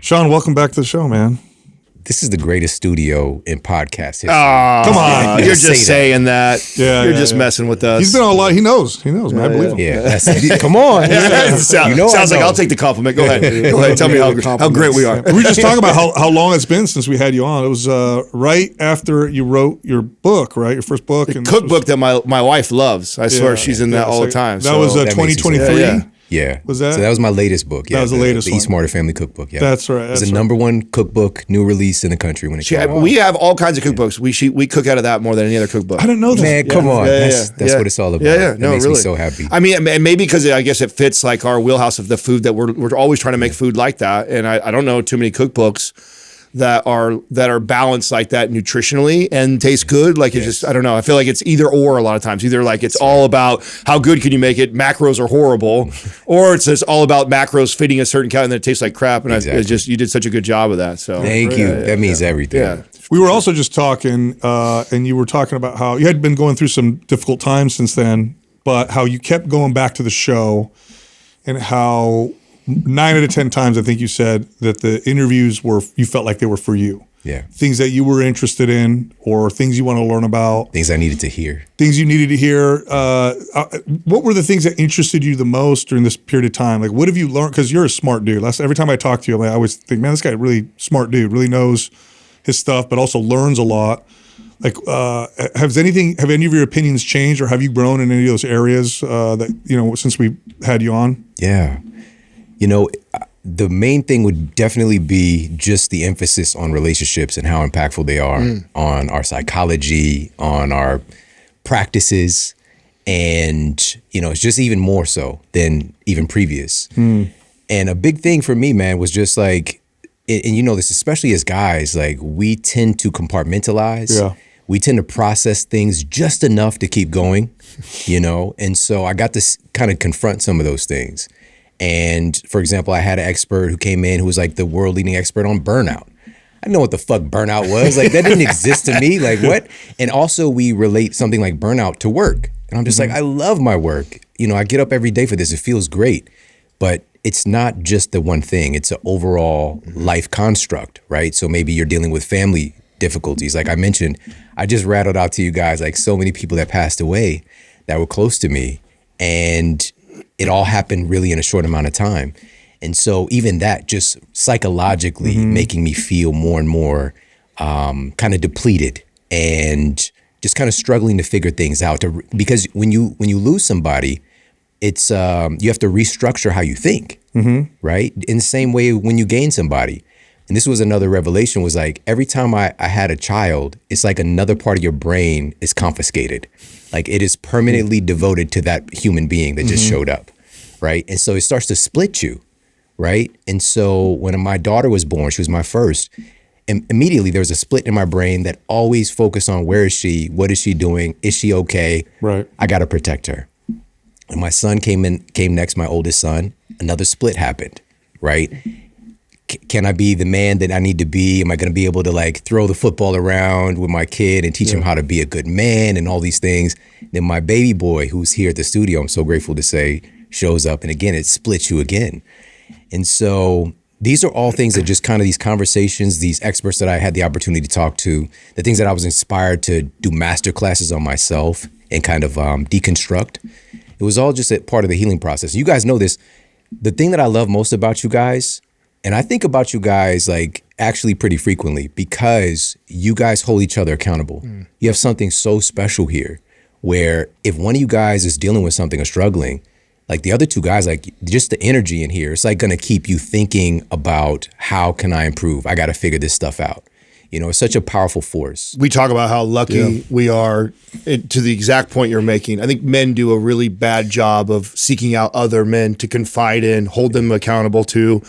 Shawn, welcome back to the show, man. This is the greatest studio in podcast history. Come on. You're just saying that. Yeah, You're just messing with us. He's been on a lot. He knows, man. I believe him. Yeah, come on. Sounds like I'll take the compliment. Go ahead. Go ahead. Tell me how great we are. We were just talking about how long it's been since we had you on. It was right after you wrote your book, right? Your first book. The cookbook that my wife loves. I swear she's in that all the time. That was 2023. Yeah. Was that? So that was my latest book. Yeah, that was the latest the one. Eat Smarter Family Cookbook. Yeah. That's right. It was the number one cookbook, new release in the country when it came out. We have all kinds of cookbooks. We cook out of that more than any other cookbook. I didn't know that. Man, come on. That's what it's all about. Yeah. No, makes me so happy. I mean, and maybe because I guess it fits like our wheelhouse of the food that we're always trying to make food like that. And I don't know too many cookbooks that are balanced like that nutritionally and taste good. Like it's just, I don't know. I feel like it's either or a lot of times. Either like it's all about how good can you make it, macros are horrible, or it's just all about macros fitting a certain count and then it tastes like crap. And it's just, you did such a good job of that. So thank you. That means everything. Yeah. We were also just talking, and you were talking about how you had been going through some difficult times since then, but how you kept going back to the show and how 9 out of 10 times, I think you said that the interviews you felt like they were for you. Yeah. Things that you were interested in or things you want to learn about. Things I needed to hear. Things you needed to hear. What were the things that interested you the most during this period of time? Like, what have you learned? Because you're a smart dude. Every time I talk to you, I always think, man, this guy really smart dude, really knows his stuff, but also learns a lot. Like, have any of your opinions changed or have you grown in any of those areas since we had you on? Yeah. The main thing would definitely be just the emphasis on relationships and how impactful they are on our psychology, on our practices. And, it's just even more so than even previous. And a big thing for me, man, was just like, and this, especially as guys, like we tend to compartmentalize. Yeah. We tend to process things just enough to keep going, and so I got to kind of confront some of those things. And for example, I had an expert who came in who was like the world leading expert on burnout. I didn't know what the fuck burnout was. Like that didn't exist to me. Like what? And also we relate something like burnout to work. And I'm just like, I love my work. I get up every day for this. It feels great. But it's not just the one thing. It's an overall life construct, right? So maybe you're dealing with family difficulties. Like I mentioned, I just rattled out to you guys like so many people that passed away that were close to me. And it all happened really in a short amount of time. And so even that just psychologically making me feel more and more kind of depleted and just kind of struggling to figure things out. Because when you lose somebody, it's you have to restructure how you think, right? In the same way when you gain somebody. And this was another revelation, was like every time I had a child, it's like another part of your brain is confiscated. Like it is permanently devoted to that human being that just showed up, right? And so it starts to split you, right? And so when my daughter was born, she was my first, and immediately there was a split in my brain that always focused on where is she, what is she doing, is she okay? Right. I got to protect her. And my son came next, my oldest son, another split happened, right? Can I be the man that I need to be? Am I going to be able to like throw the football around with my kid and teach him how to be a good man and all these things? Then my baby boy, who's here at the studio, I'm so grateful to say, shows up. And again, it splits you again. And so these are all things that just kind of these conversations, these experts that I had the opportunity to talk to, the things that I was inspired to do master classes on myself and kind of deconstruct. It was all just a part of the healing process. You guys know this. The thing that I love most about you guys, and I think about you guys like actually pretty frequently because you guys hold each other accountable. You have something so special here where if one of you guys is dealing with something or struggling, like the other two guys, like just the energy in here, it's like going to keep you thinking about how can I improve? I got to figure this stuff out. It's such a powerful force. We talk about how lucky we are to the exact point you're making. I think men do a really bad job of seeking out other men to confide in, hold them accountable to.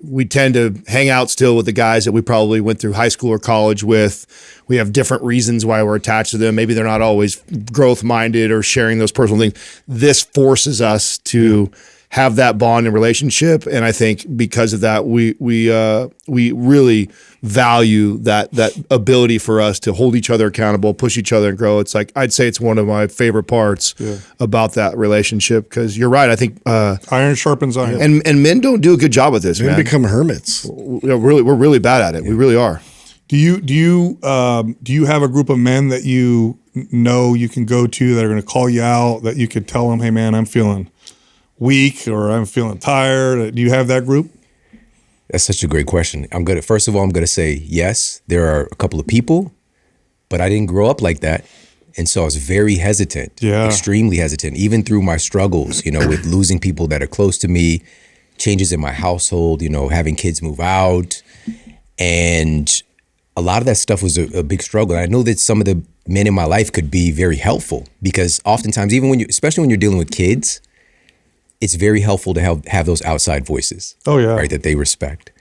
We tend to hang out still with the guys that we probably went through high school or college with. We have different reasons why we're attached to them. Maybe they're not always growth minded or sharing those personal things. This forces us to have that bond and relationship. And I think because of that, we really value that ability for us to hold each other accountable, push each other and grow. It's like, I'd say it's one of my favorite parts about that relationship. Cause you're right. I think, iron sharpens iron. and men don't do a good job with this, Men man. become hermits. We're really bad at it. We really are. Do you have a group of men that you know you can go to that are going to call you out, that you could tell them, hey man, I'm feeling weak or I'm feeling tired? Do you have that group? That's such a great question. First of all, I'm going to say yes, there are a couple of people, but I didn't grow up like that. And so I was very hesitant, extremely hesitant, even through my struggles, with losing people that are close to me, changes in my household, having kids move out. And a lot of that stuff was a big struggle. And I know that some of the men in my life could be very helpful, because oftentimes, especially when you're dealing with kids, it's very helpful to have those outside voices. Oh yeah. Right, that they respect.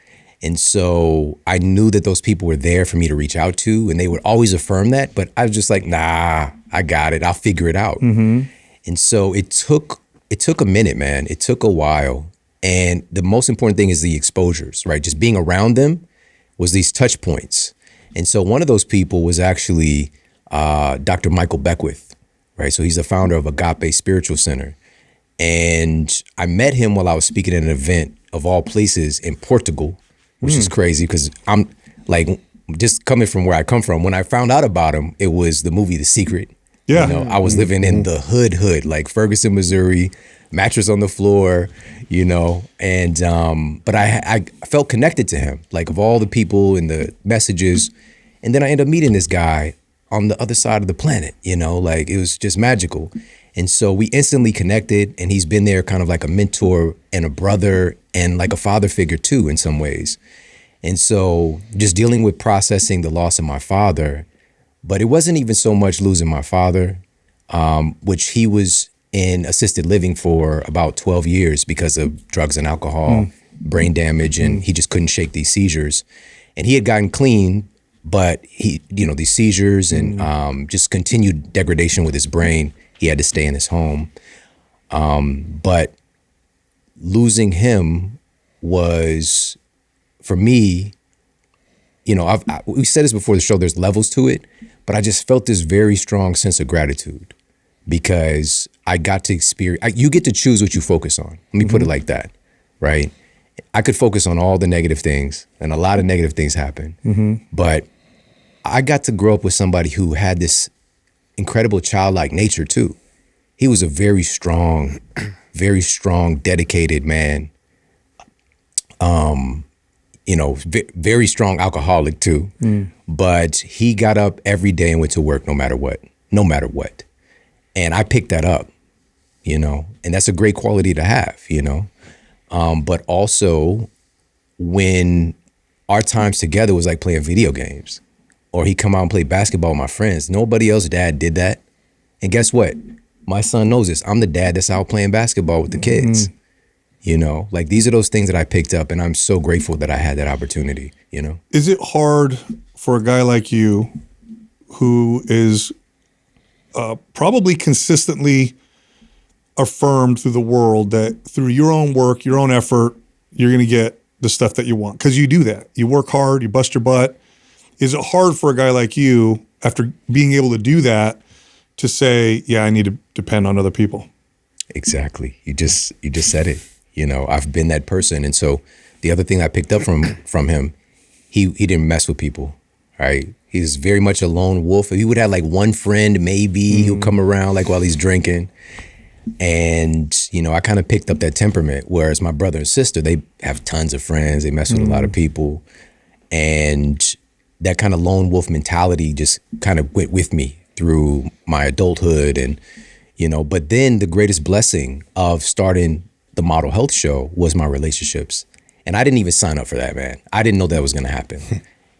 And so I knew that those people were there for me to reach out to, and they would always affirm that. But I was just like, nah, I got it. I'll figure it out. Mm-hmm. And so it took a minute, man. It took a while. And the most important thing is the exposures, right? Just being around them was these touch points. And so one of those people was actually Dr. Michael Beckwith, right? So he's the founder of Agape Spiritual Center. And I met him while I was speaking at an event, of all places, in Portugal, which is crazy because I'm like, just coming from where I come from, when I found out about him, it was the movie The Secret. Yeah. I was living in the hood, like Ferguson, Missouri, mattress on the floor, and but I felt connected to him, like of all the people and the messages. And then I ended up meeting this guy on the other side of the planet, like it was just magical. And so we instantly connected, and he's been there kind of like a mentor and a brother and like a father figure too in some ways. And so just dealing with processing the loss of my father, but it wasn't even so much losing my father, which he was in assisted living for about 12 years because of drugs and alcohol, brain damage, and he just couldn't shake these seizures. And he had gotten clean, but these seizures and just continued degradation with his brain. He had to stay in his home. But losing him was, for me, we said this before the show, there's levels to it, but I just felt this very strong sense of gratitude because I got to experience, you get to choose what you focus on. Let me put it like that, right? I could focus on all the negative things, and a lot of negative things happen, but I got to grow up with somebody who had this incredible childlike nature too. He was a very strong, dedicated man. Very strong alcoholic too. But he got up every day and went to work no matter what. And I picked that up, and that's a great quality to have, But also when our times together was like playing video games, or he come out and play basketball with my friends. Nobody else's dad did that. And guess what? My son knows this. I'm the dad that's out playing basketball with the kids. Like these are those things that I picked up, and I'm so grateful that I had that opportunity, Is it hard for a guy like you who is probably consistently affirmed through the world that through your own work, your own effort, you're going to get the stuff that you want? Because you do that. You work hard, you bust your butt. Is it hard for a guy like you, after being able to do that, to say, yeah, I need to depend on other people? Exactly. You just said it. I've been that person. And so the other thing I picked up from him, he didn't mess with people, right? He's very much a lone wolf. He would have like one friend, maybe he'll come around like while he's drinking. And, I kind of picked up that temperament, whereas my brother and sister, they have tons of friends. They mess with a lot of people. And that kind of lone wolf mentality just kind of went with me through my adulthood. And, but then the greatest blessing of starting the Model Health Show was my relationships. And I didn't even sign up for that, man. I didn't know that was going to happen.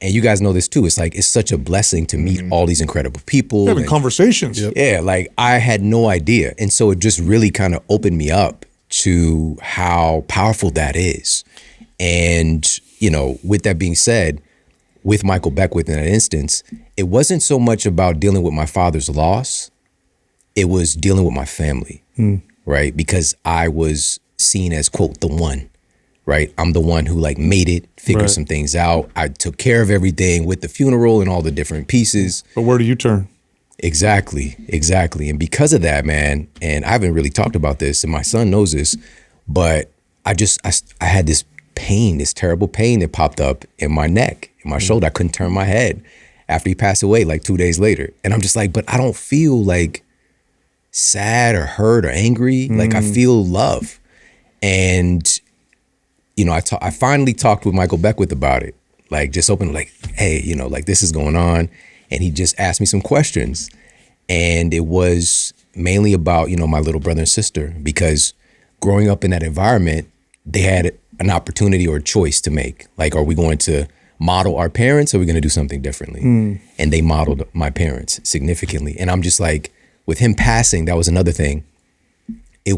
And you guys know this too. It's like, it's such a blessing to meet all these incredible people. Having conversations. Yeah, like I had no idea. And so it just really kind of opened me up to how powerful that is. And, with that being said, with Michael Beckwith in that instance, it wasn't so much about dealing with my father's loss. It was dealing with my family, right? Because I was seen as, quote, the one, right? I'm the one who like made it, figured some things out. I took care of everything with the funeral and all the different pieces. But where do you turn? Exactly. And because of that, man, and I haven't really talked about this, and my son knows this, but I had this pain, this terrible pain that popped up in my neck, in my shoulder. I couldn't turn my head after he passed away like 2 days later. And I'm just like, but I don't feel like sad or hurt or angry. Like I feel love. And, you know, I finally talked with Michael Beckwith about it, like just open, like, hey, you know, like this is going on. And he just asked me some questions. And it was mainly about, you know, my little brother and sister, because growing up in that environment, they had an opportunity or a choice to make. Like, are we going to model our parents or are we going to do something differently? And they modeled my parents significantly. And I'm just like, with him passing, that was another thing. I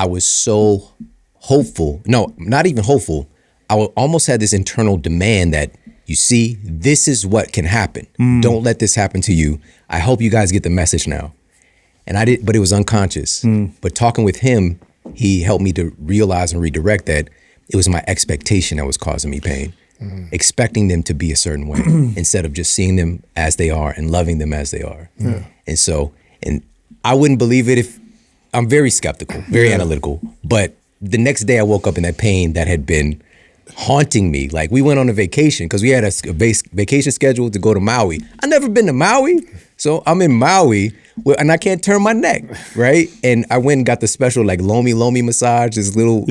was so hopeful. No, not even hopeful. I almost had this internal demand that, you see, this is what can happen. Don't let this happen to you. I hope you guys get the message now. And I did, but it was unconscious. But talking with him, he helped me to realize and redirect that it was my expectation that was causing me pain. Expecting them to be a certain way instead of just seeing them as they are and loving them as they are. And so, and I wouldn't believe it if, I'm very skeptical, very analytical, but the next day I woke up in that pain that had been haunting me. Like, we went on a vacation because we had a vacation schedule to go to Maui. I never been to Maui. So I'm in Maui and I can't turn my neck, right? And I went and got the special like Lomi massage. This little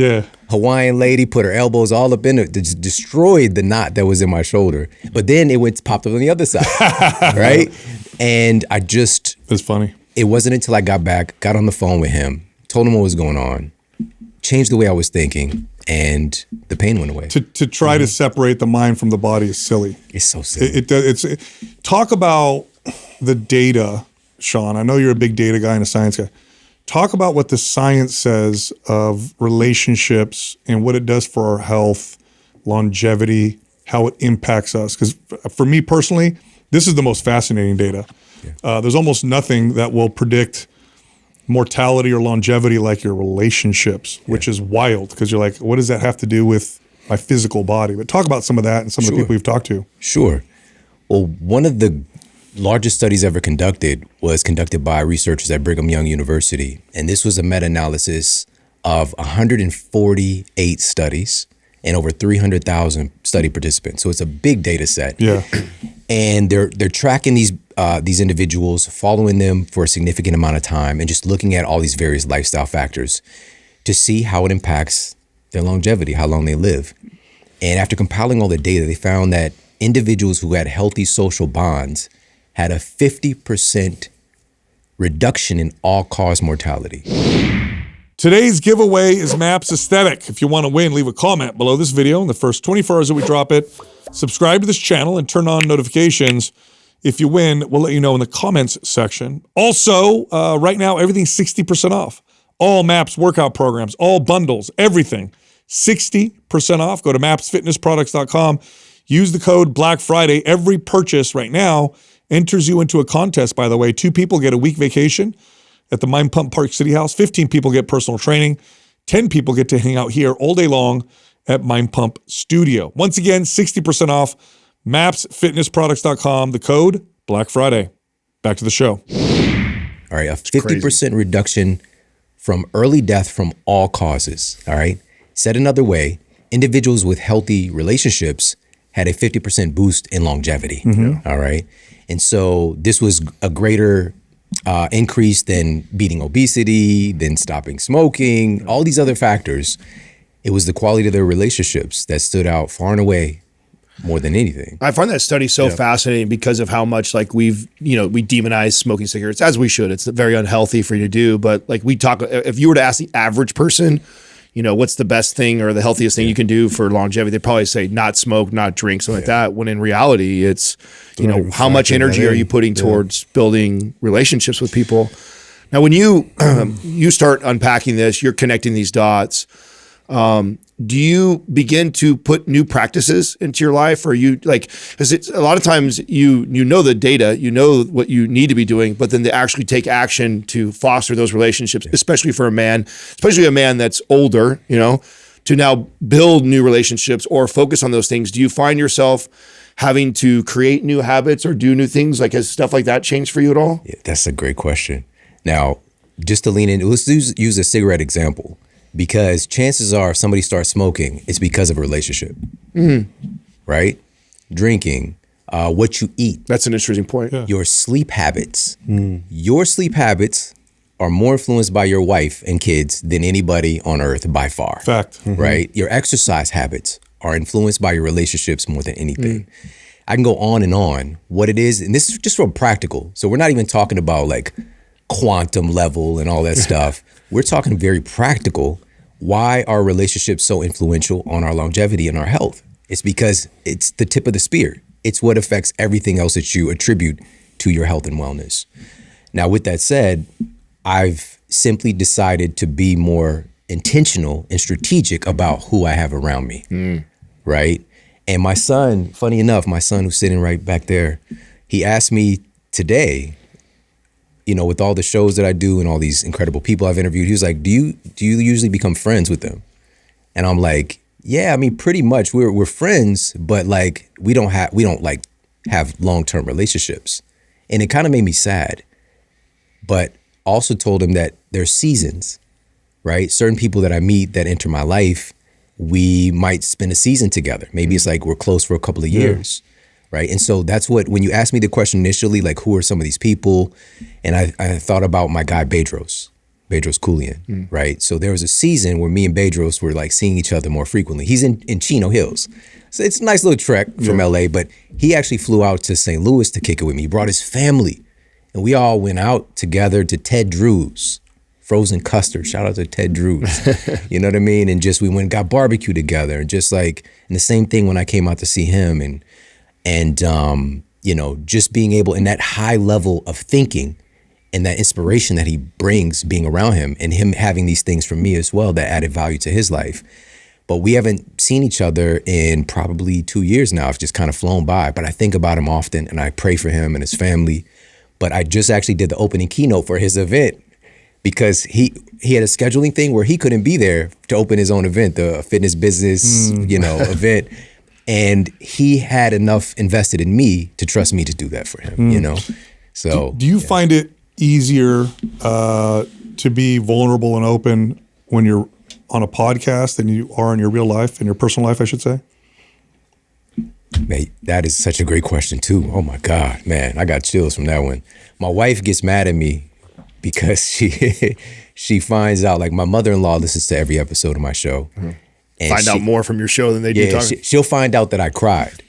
Hawaiian lady put her elbows all up in it, just destroyed the knot that was in my shoulder. But then it popped up on the other side, right? And It's funny. It wasn't until I got on the phone with him, told him what was going on, changed the way I was thinking, and the pain went away. To try to separate the mind from the body is silly. It's so silly. Talk about the data, Shawn. I know you're a big data guy and a science guy. Talk about what the science says of relationships and what it does for our health, longevity, how it impacts us. Because for me personally, this is the most fascinating data. There's almost nothing that will predict mortality or longevity like your relationships, which is wild, because you're like, what does that have to do with my physical body? But talk about some of that and some of the people we've talked to. Sure. Well, one of the largest studies ever conducted was conducted by researchers at Brigham Young University. And this was a meta-analysis of 148 studies and over 300,000 study participants. So it's a big data set. Yeah. And they're tracking these individuals, following them for a significant amount of time, and just looking at all these various lifestyle factors to see how it impacts their longevity, how long they live. And after compiling all the data, they found that individuals who had healthy social bonds had a 50% reduction in all-cause mortality. Today's giveaway is MAPS Aesthetic. If you want to win, leave a comment below this video in the first 24 hours that we drop it. Subscribe to this channel and turn on notifications. If you win, we'll let you know in the comments section. Also, right now, everything's 60% off. All MAPS workout programs, all bundles, everything. 60% off. Go to mapsfitnessproducts.com. Use the code Black Friday. Every purchase right now enters you into a contest, by the way. 2 people get a week vacation at the Mind Pump Park City House. 15 people get personal training. 10 people get to hang out here all day long at Mind Pump Studio. Once again, 60% off. mapsfitnessproducts.com. The code Black Friday. Back to the show. All right, a 50% reduction from early death from all causes. All right. Said another way, individuals with healthy relationships had a 50% boost in longevity. All right. And so this was a greater increase than beating obesity, than stopping smoking, all these other factors. It was the quality of their relationships that stood out far and away more than anything. I find that study so fascinating because of how much like we demonize smoking cigarettes, as we should. It's very unhealthy for you to do. But like if you were to ask the average person, what's the best thing or the healthiest thing you can do for longevity, they'd probably say not smoke, not drink, something like that. When in reality, it's, how much energy are you putting towards building relationships with people? Now, when you start unpacking this, you're connecting these dots. Do you begin to put new practices into your life, or you like, because it's a lot of times you know the data, you know what you need to be doing, but then to actually take action to foster those relationships, especially for a man, especially a man that's older, you know, to now build new relationships or focus on those things. Do you find yourself having to create new habits or do new things? Like, has stuff like that changed for you at all? Yeah, that's a great question. Now, just to lean in, let's use a cigarette example. Because chances are if somebody starts smoking, it's because of a relationship, right? Drinking, what you eat. That's an interesting point. Yeah. Your sleep habits. Your sleep habits are more influenced by your wife and kids than anybody on earth by far. Fact. Right? Your exercise habits are influenced by your relationships more than anything. I can go on and on what it is. And this is just real practical. So we're not even talking about like quantum level and all that stuff. We're talking very practical. Why are relationships so influential on our longevity and our health? It's because it's the tip of the spear. It's what affects everything else that you attribute to your health and wellness. Now, with that said, I've simply decided to be more intentional and strategic about who I have around me, right? And my son, funny enough, my son who's sitting right back there, he asked me today, you know, with all the shows that I do and all these incredible people I've interviewed, he was like, do you usually become friends with them? And I'm like, yeah, I mean, pretty much we're friends, but like we don't like have long-term relationships. And it kind of made me sad, but also told him that there's seasons, right? Certain people that I meet that enter my life, we might spend a season together. Maybe it's like we're close for a couple of years. Right. And so that's what, when you asked me the question initially, like, who are some of these people? And I thought about my guy, Bedros Keuilian, right? So there was a season where me and Bedros were like seeing each other more frequently. He's in Chino Hills. So it's a nice little trek from LA, but he actually flew out to St. Louis to kick it with me. He brought his family and we all went out together to Ted Drew's frozen custard. Shout out to Ted Drew's. You know what I mean? And just, we went and got barbecue together and just like, and the same thing when I came out to see him and you know, just being able in that high level of thinking and that inspiration that he brings being around him and him having these things from me as well that added value to his life. But we haven't seen each other in probably 2 years now. It's just kind of flown by, but I think about him often and I pray for him and his family. But I just actually did the opening keynote for his event because he had a scheduling thing where he couldn't be there to open his own event, the fitness business, you know, event. And he had enough invested in me to trust me to do that for him, you know? So do you find it easier to be vulnerable and open when you're on a podcast than you are in your real life, in your personal life, I should say? Mate, that is such a great question too. Oh my God, man, I got chills from that one. My wife gets mad at me because she finds out, like my mother-in-law listens to every episode of my show. And Find out more from your show than they do talking. She'll find out that I cried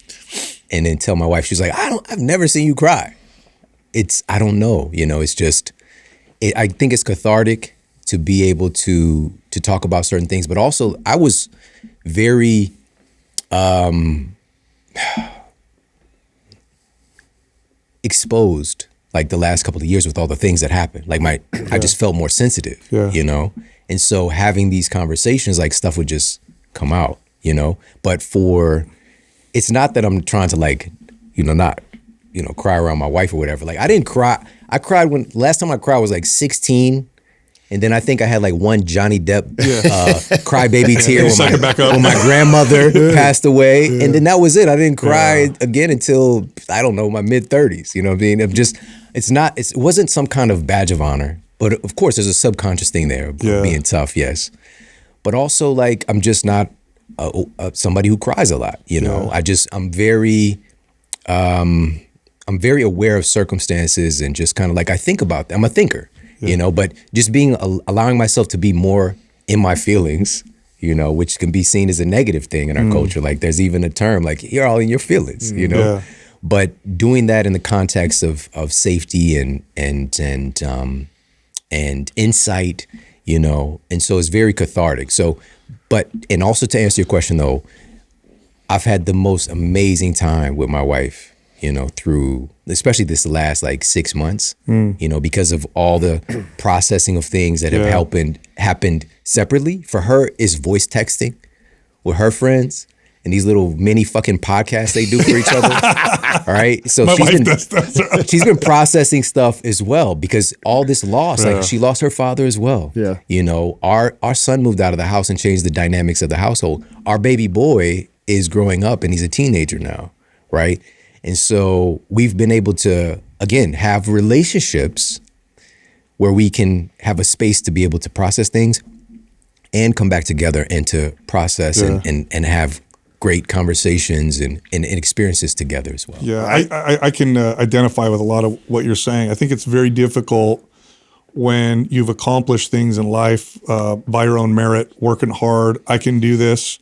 and then tell my wife, she's like, I've never seen you cry. I don't know, you know, it's just, I think it's cathartic to be able to talk about certain things, but also I was very, exposed like the last couple of years with all the things that happened. Like I just felt more sensitive, you know? And so having these conversations, like stuff would just come out, you know? But it's not that I'm trying to like, you know, not, you know, cry around my wife or whatever. Like I didn't cry. I cried last time I cried was like 16. And then I think I had like one Johnny Depp crybaby tear when my grandmother passed away. And then that was it. I didn't cry again until, I don't know, my mid-30s. You know what I mean? It wasn't some kind of badge of honor. But of course, there's a subconscious thing there of being tough, yes. But also like, I'm just not somebody who cries a lot, you know? I'm very aware of circumstances and just kind of like, I think about them. I'm a thinker. You know, but just allowing myself to be more in my feelings, you know, which can be seen as a negative thing in our culture. Like there's even a term like you're all in your feelings, you know. Yeah. But doing that in the context of safety and insight, you know, and so it's very cathartic. So, and also to answer your question though, I've had the most amazing time with my wife. through especially this last like 6 months, because of all the processing of things that have happened separately. For her, is voice texting with her friends and these little mini fucking podcasts they do for each other. All right. So she's been processing stuff as well, because all this loss, like she lost her father as well. Yeah. Our son moved out of the house and changed the dynamics of the household. Our baby boy is growing up and he's a teenager now. Right. And so we've been able to, again, have relationships where we can have a space to be able to process things and come back together and to process and have great conversations and experiences together as well. Yeah, I can identify with a lot of what you're saying. I think it's very difficult when you've accomplished things in life by your own merit, working hard. I can do this,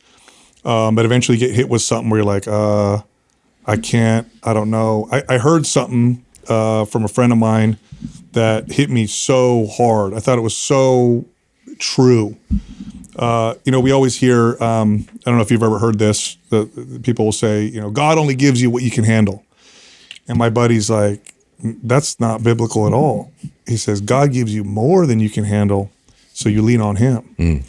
but eventually get hit with something where you're like, I can't, I don't know. I heard something from a friend of mine that hit me so hard. I thought it was so true. We always hear, I don't know if you've ever heard this, the people will say, God only gives you what you can handle. And my buddy's like, that's not biblical at all. He says, God gives you more than you can handle, so you lean on him.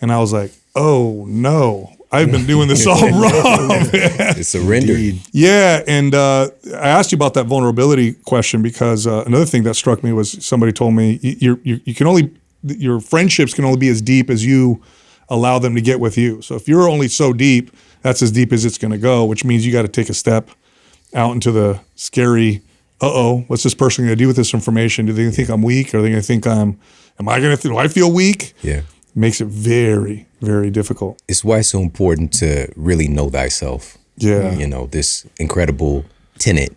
And I was like, oh no, I've been doing this all wrong. It's surrender. Yeah, and I asked you about that vulnerability question because another thing that struck me was somebody told me you can only, your friendships can only be as deep as you allow them to get with you. So if you're only so deep, that's as deep as it's going to go, which means you got to take a step out into the scary, what's this person going to do with this information? Do they think I'm weak? Are they going to think do I feel weak? Yeah. It makes it very, very difficult. It's why it's so important to really know thyself. Yeah. This incredible tenet.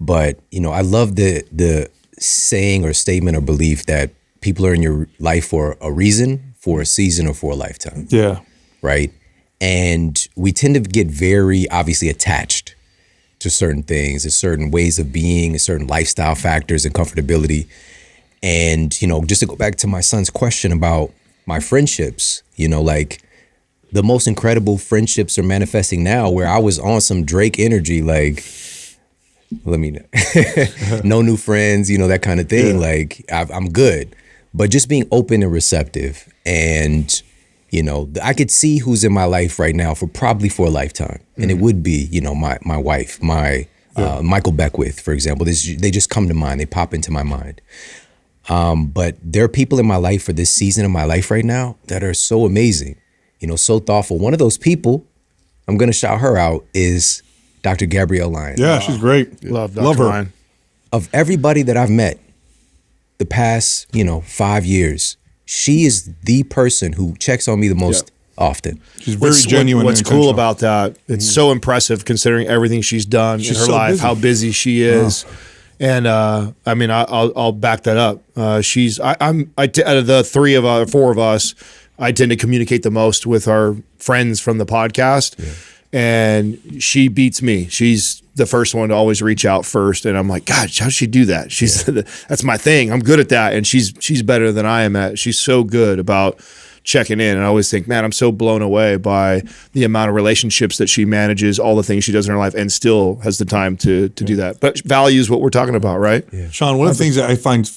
But, I love the saying or statement or belief that people are in your life for a reason, for a season, or for a lifetime. Yeah. Right? And we tend to get very obviously attached to certain things, to certain ways of being, certain lifestyle factors and comfortability. And, just to go back to my son's question about my friendships, like the most incredible friendships are manifesting now, where I was on some Drake energy, like, let me know. No new friends, that kind of thing. Yeah. Like I'm good, but just being open and receptive. And, I could see who's in my life right now for a lifetime. And it would be, my wife, Michael Beckwith, for example. They just come to mind. They pop into my mind. But there are people in my life for this season of my life right now that are so amazing, so thoughtful. One of those people, I'm going to shout her out, is Dr. Gabrielle Lyon. Yeah, she's great. Love her. Lyon. Of everybody that I've met the past, 5 years, she is the person who checks on me the most often. She's very genuine. What's cool about that, it's so impressive considering everything she's done in her life, busy. How busy she is. And I'll back that up. Out of the four of us, I tend to communicate the most with our friends from the podcast, and she beats me. She's the first one to always reach out first, and I'm like, God, how'd she do that? That's my thing. I'm good at that, and she's better than I am at. She's so good about checking in, and I always think, man, I'm so blown away by the amount of relationships that she manages, all the things she does in her life, and still has the time to do that. But values what we're talking about, right? Yeah. Shawn, one of the things that I find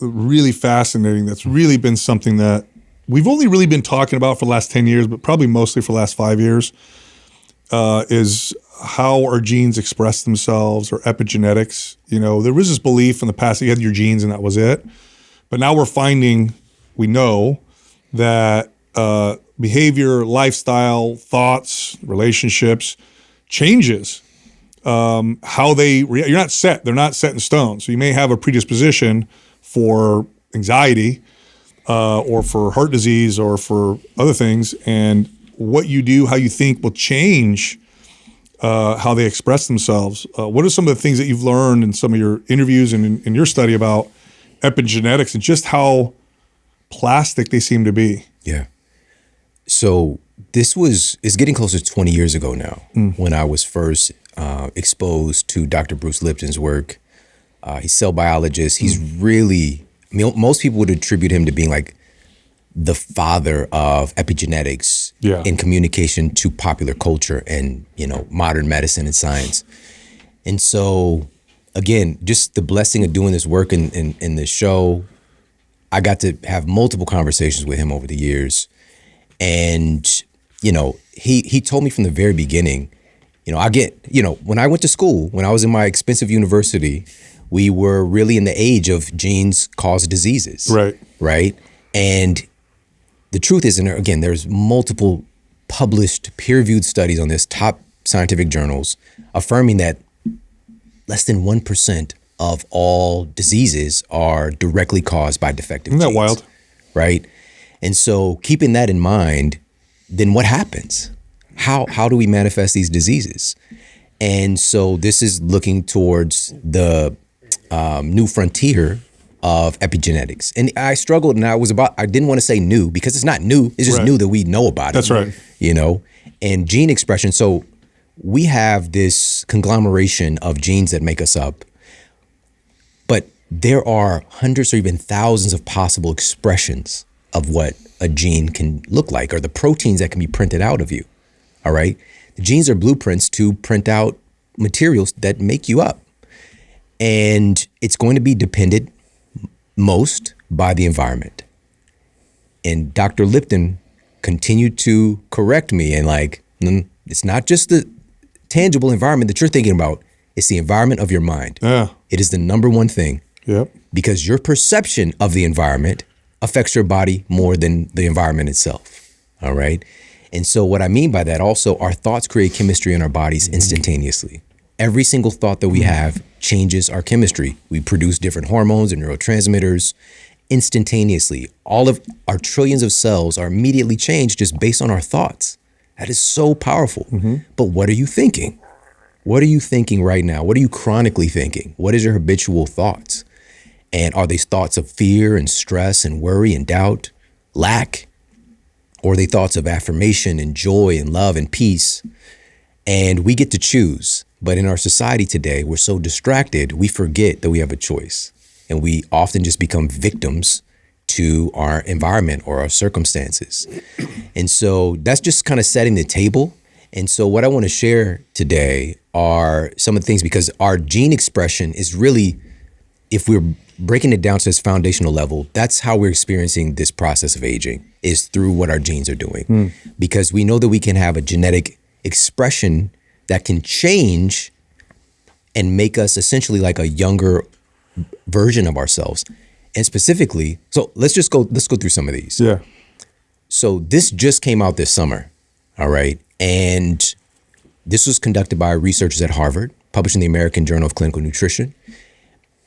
really fascinating, that's really been something that we've only really been talking about for the last 10 years, but probably mostly for the last 5 years, is how our genes express themselves, or epigenetics. There was this belief in the past that you had your genes and that was it. But now we know that behavior, lifestyle, thoughts, relationships changes how they react. You're not set. They're not set in stone. So you may have a predisposition for anxiety or for heart disease or for other things. And what you do, how you think will change how they express themselves. What are some of the things that you've learned in some of your interviews and in your study about epigenetics and just how plastic they seem to be? Yeah. So it's getting closer to 20 years ago now when I was first exposed to Dr. Bruce Lipton's work. He's a cell biologist. He's really, most people would attribute him to being like the father of epigenetics in communication to popular culture and, modern medicine and science. And so, again, just the blessing of doing this work in this show, I got to have multiple conversations with him over the years. And, you know, he told me from the very beginning, you know, when I went to school, when I was in my expensive university, we were really in the age of genes cause diseases. Right. Right. And the truth is, and again, there's multiple published peer-reviewed studies on this, top scientific journals, affirming that less than 1% of all diseases are directly caused by defective genes. Isn't that wild? Right? And so keeping that in mind, then what happens? How do we manifest these diseases? And so this is looking towards the new frontier of epigenetics. And I struggled, and I didn't want to say new because it's not new. It's just Right. new that we know about it. That's right. You know, and gene expression. So we have this conglomeration of genes that make us up, but there are hundreds or even thousands of possible expressions of what a gene can look like, or the proteins that can be printed out of you. All right. The genes are blueprints to print out materials that make you up. And it's going to be dependent most by the environment. And Dr. Lipton continued to correct me and it's not just the tangible environment that you're thinking about, it's the environment of your mind. Yeah. It is the number one thing. Yep. Because your perception of the environment affects your body more than the environment itself. All right. And so what I mean by that also, our thoughts create chemistry in our bodies instantaneously. Every single thought that we have changes our chemistry. We produce different hormones and neurotransmitters instantaneously. All of our trillions of cells are immediately changed just based on our thoughts. That is so powerful. But what are you thinking? What are you thinking right now? What are you chronically thinking? What is your habitual thoughts? And are these thoughts of fear and stress and worry and doubt, lack? Or are they thoughts of affirmation and joy and love and peace? And we get to choose. But in our society today, we're so distracted, we forget that we have a choice. And we often just become victims to our environment or our circumstances. And so that's just kind of setting the table. And so what I want to share today are some of the things, because our gene expression is really, if we're breaking it down to this foundational level, that's how we're experiencing this process of aging, is through what our genes are doing. Because we know that we can have a genetic expression that can change and make us essentially like a younger version of ourselves. And specifically, so let's go through some of these. Yeah. So this just came out this summer, all right? And this was conducted by researchers at Harvard, published in the American Journal of Clinical Nutrition.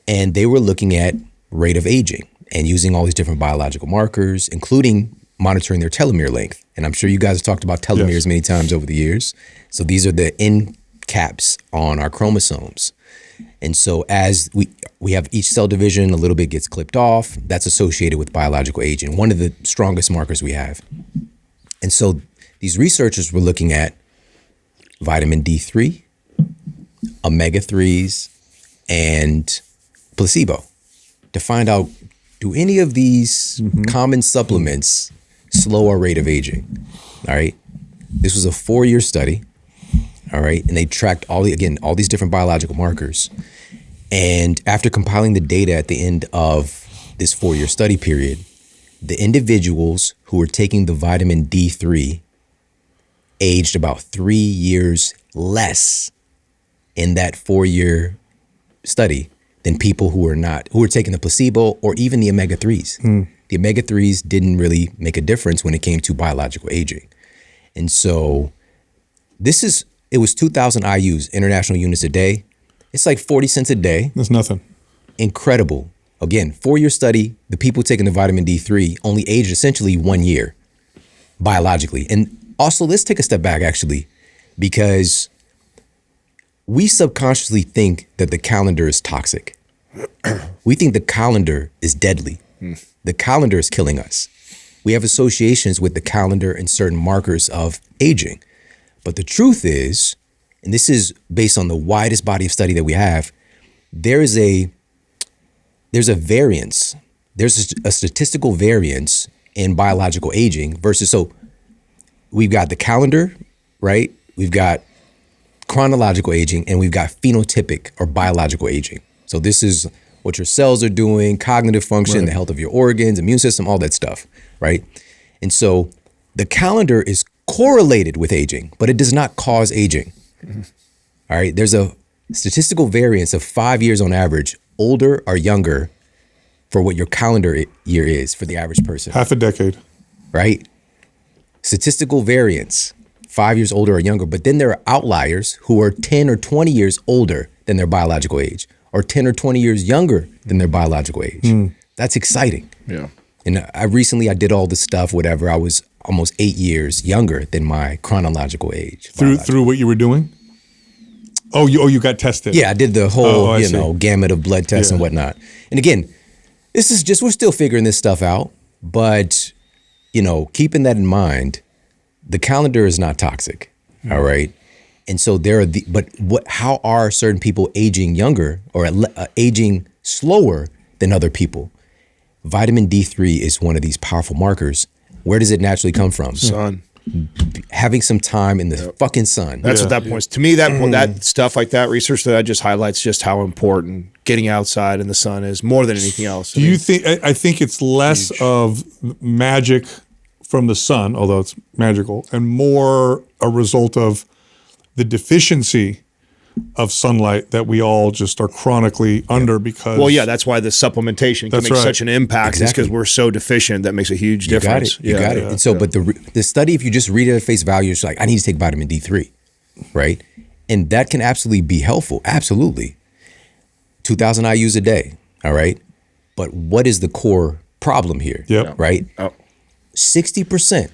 And they were looking at rate of aging and using all these different biological markers, including monitoring their telomere length. And I'm sure you guys have talked about telomeres many times over the years. So these are the end caps on our chromosomes. And so as we have each cell division, a little bit gets clipped off. That's associated with biological aging, one of the strongest markers we have. And so these researchers were looking at vitamin D3, omega-3s, and placebo to find out, do any of these common supplements slow our rate of aging? All right. This was a 4-year study. All right. And they tracked all these different biological markers. And after compiling the data at the end of this 4-year study period, the individuals who were taking the vitamin D3 aged about 3 years less in that 4-year study than people who were taking the placebo or even the omega-3s. The omega-3s didn't really make a difference when it came to biological aging. And so it was 2,000 IUs, international units a day. It's like 40 cents a day. That's nothing. Incredible. Again, 4-year study, the people taking the vitamin D3 only aged essentially 1 year biologically. And also, let's take a step back actually, because we subconsciously think that the calendar is toxic. We think the calendar is deadly. The calendar is killing us. We have associations with the calendar and certain markers of aging. But the truth is, and this is based on the widest body of study that we have, there's a variance. There's a statistical variance in biological aging versus, so we've got the calendar, right? We've got chronological aging, and we've got phenotypic or biological aging. So this is what your cells are doing, cognitive function, the health of your organs, immune system, all that stuff, right? And so the calendar is correlated with aging, but it does not cause aging. All right, there's a statistical variance of 5 years on average, older or younger, for what your calendar year is for the average person. Half a decade. Right? Statistical variance, 5 years older or younger, but then there are outliers who are 10 or 20 years older than their biological age, or 10 or 20 years younger than their biological age. That's exciting. Yeah. And I did all this stuff, whatever. I was almost 8 years younger than my chronological age. Through what you were doing? Oh, you got tested. Yeah, I did the whole, see. gamut of blood tests and whatnot. And again, this is just, we're still figuring this stuff out, but, keeping that in mind, the calendar is not toxic, all right? And so how are certain people aging younger or aging slower than other people? Vitamin D3 is one of these powerful markers. Where does it naturally come from? Sun. Having some time in the fucking sun. That's what that points to me. That stuff like that research that just highlights just how important getting outside in the sun is more than anything else. Do you think? I think it's less of magic from the sun, although it's magical, and more a result of the deficiency of sunlight that we all just are chronically under because. Well, yeah, that's why the supplementation can make such an impact. Exactly. Is because we're so deficient. That makes a huge difference. You got it. And so, but the study, if you just read it at face value, it's like, I need to take vitamin D3, right? And that can absolutely be helpful. Absolutely. 2,000 IUs a day. All right. But what is the core problem here? Yep. Right? 60%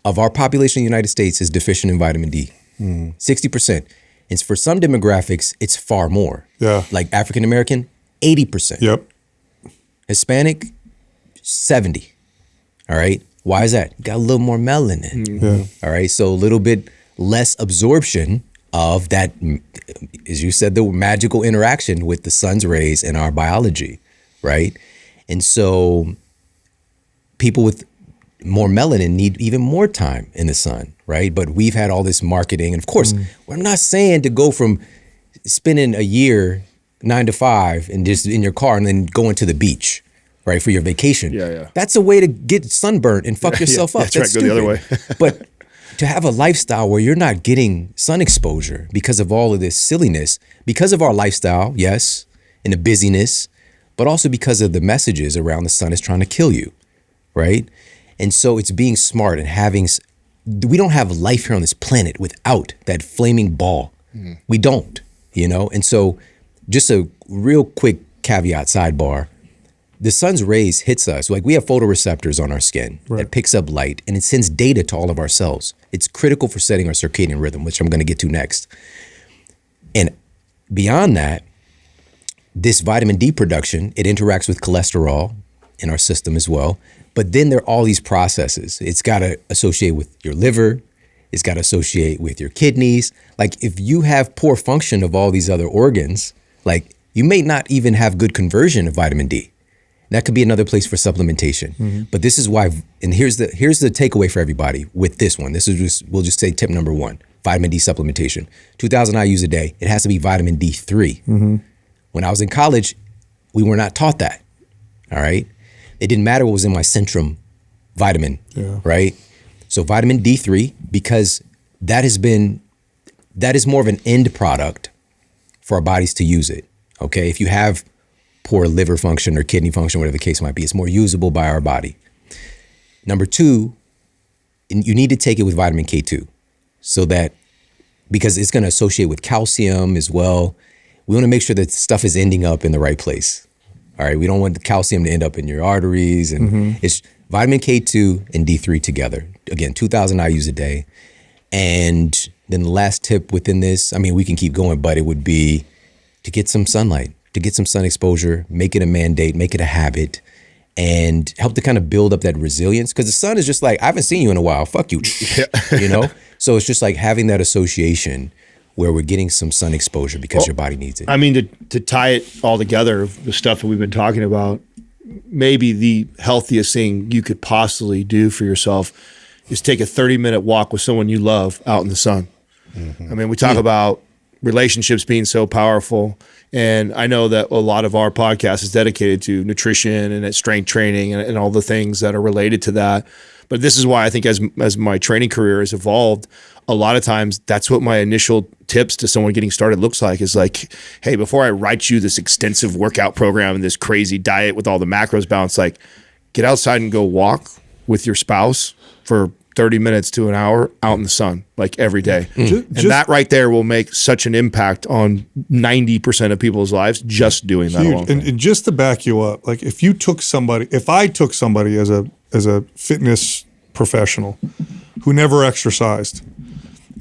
of our population in the United States is deficient in vitamin D. 60%. And for some demographics, it's far more. Yeah. Like African American, 80%. Yep. Hispanic, 70. All right. Why is that? You got a little more melanin. Yeah. All right. So a little bit less absorption of that, as you said, the magical interaction with the sun's rays and our biology. Right. And so people with more melanin need even more time in the sun, right? But we've had all this marketing. And of course, I'm not saying to go from spending a year 9 to 5 and just in your car and then going to the beach, right, for your vacation. Yeah. That's a way to get sunburnt and fuck yourself up. That's right, go the other way. But to have a lifestyle where you're not getting sun exposure because of all of this silliness, because of our lifestyle, yes, and the busyness, but also because of the messages around the sun is trying to kill you, right? And so it's being smart and we don't have life here on this planet without that flaming ball. We don't, And so just a real quick caveat sidebar, the sun's rays hits us. Like we have photoreceptors on our skin that picks up light and it sends data to all of our cells. It's critical for setting our circadian rhythm, which I'm going to get to next. And beyond that, this vitamin D production, it interacts with cholesterol in our system as well. But then there are all these processes. It's got to associate with your liver. It's got to associate with your kidneys. Like if you have poor function of all these other organs, like you may not even have good conversion of vitamin D. That could be another place for supplementation. But this is why, and here's the takeaway for everybody with this one. We'll just say tip number 1, vitamin D supplementation. 2,000 IUs a day. It has to be vitamin D3. When I was in college, we were not taught that. All right. It didn't matter what was in my Centrum vitamin, right? So vitamin D3, because that is more of an end product for our bodies to use it, okay? If you have poor liver function or kidney function, whatever the case might be, it's more usable by our body. Number 2, you need to take it with vitamin K2 because it's going to associate with calcium as well. We want to make sure that stuff is ending up in the right place. All right, we don't want the calcium to end up in your arteries. And it's vitamin K2 and D3 together. Again, 2,000 IUs a day. And then the last tip within this, we can keep going, but it would be to get some sunlight, to get some sun exposure, make it a mandate, make it a habit, and help to kind of build up that resilience. Because the sun is just like, I haven't seen you in a while. Fuck you. So it's just like having that association where we're getting some sun exposure because your body needs it. To tie it all together, the stuff that we've been talking about, maybe the healthiest thing you could possibly do for yourself is take a 30-minute walk with someone you love out in the sun. I mean, we talk about relationships being so powerful. And I know that a lot of our podcast is dedicated to nutrition and strength training and all the things that are related to that. But this is why I think as my training career has evolved, a lot of times that's what my initial tips to someone getting started looks like, is like, hey, before I write you this extensive workout program and this crazy diet with all the macros balanced, like, get outside and go walk with your spouse for 30 minutes to an hour out in the sun, like every day. And that right there will make such an impact on 90% of people's lives just doing that alone. And just to back you up, like if I took somebody as a fitness professional who never exercised,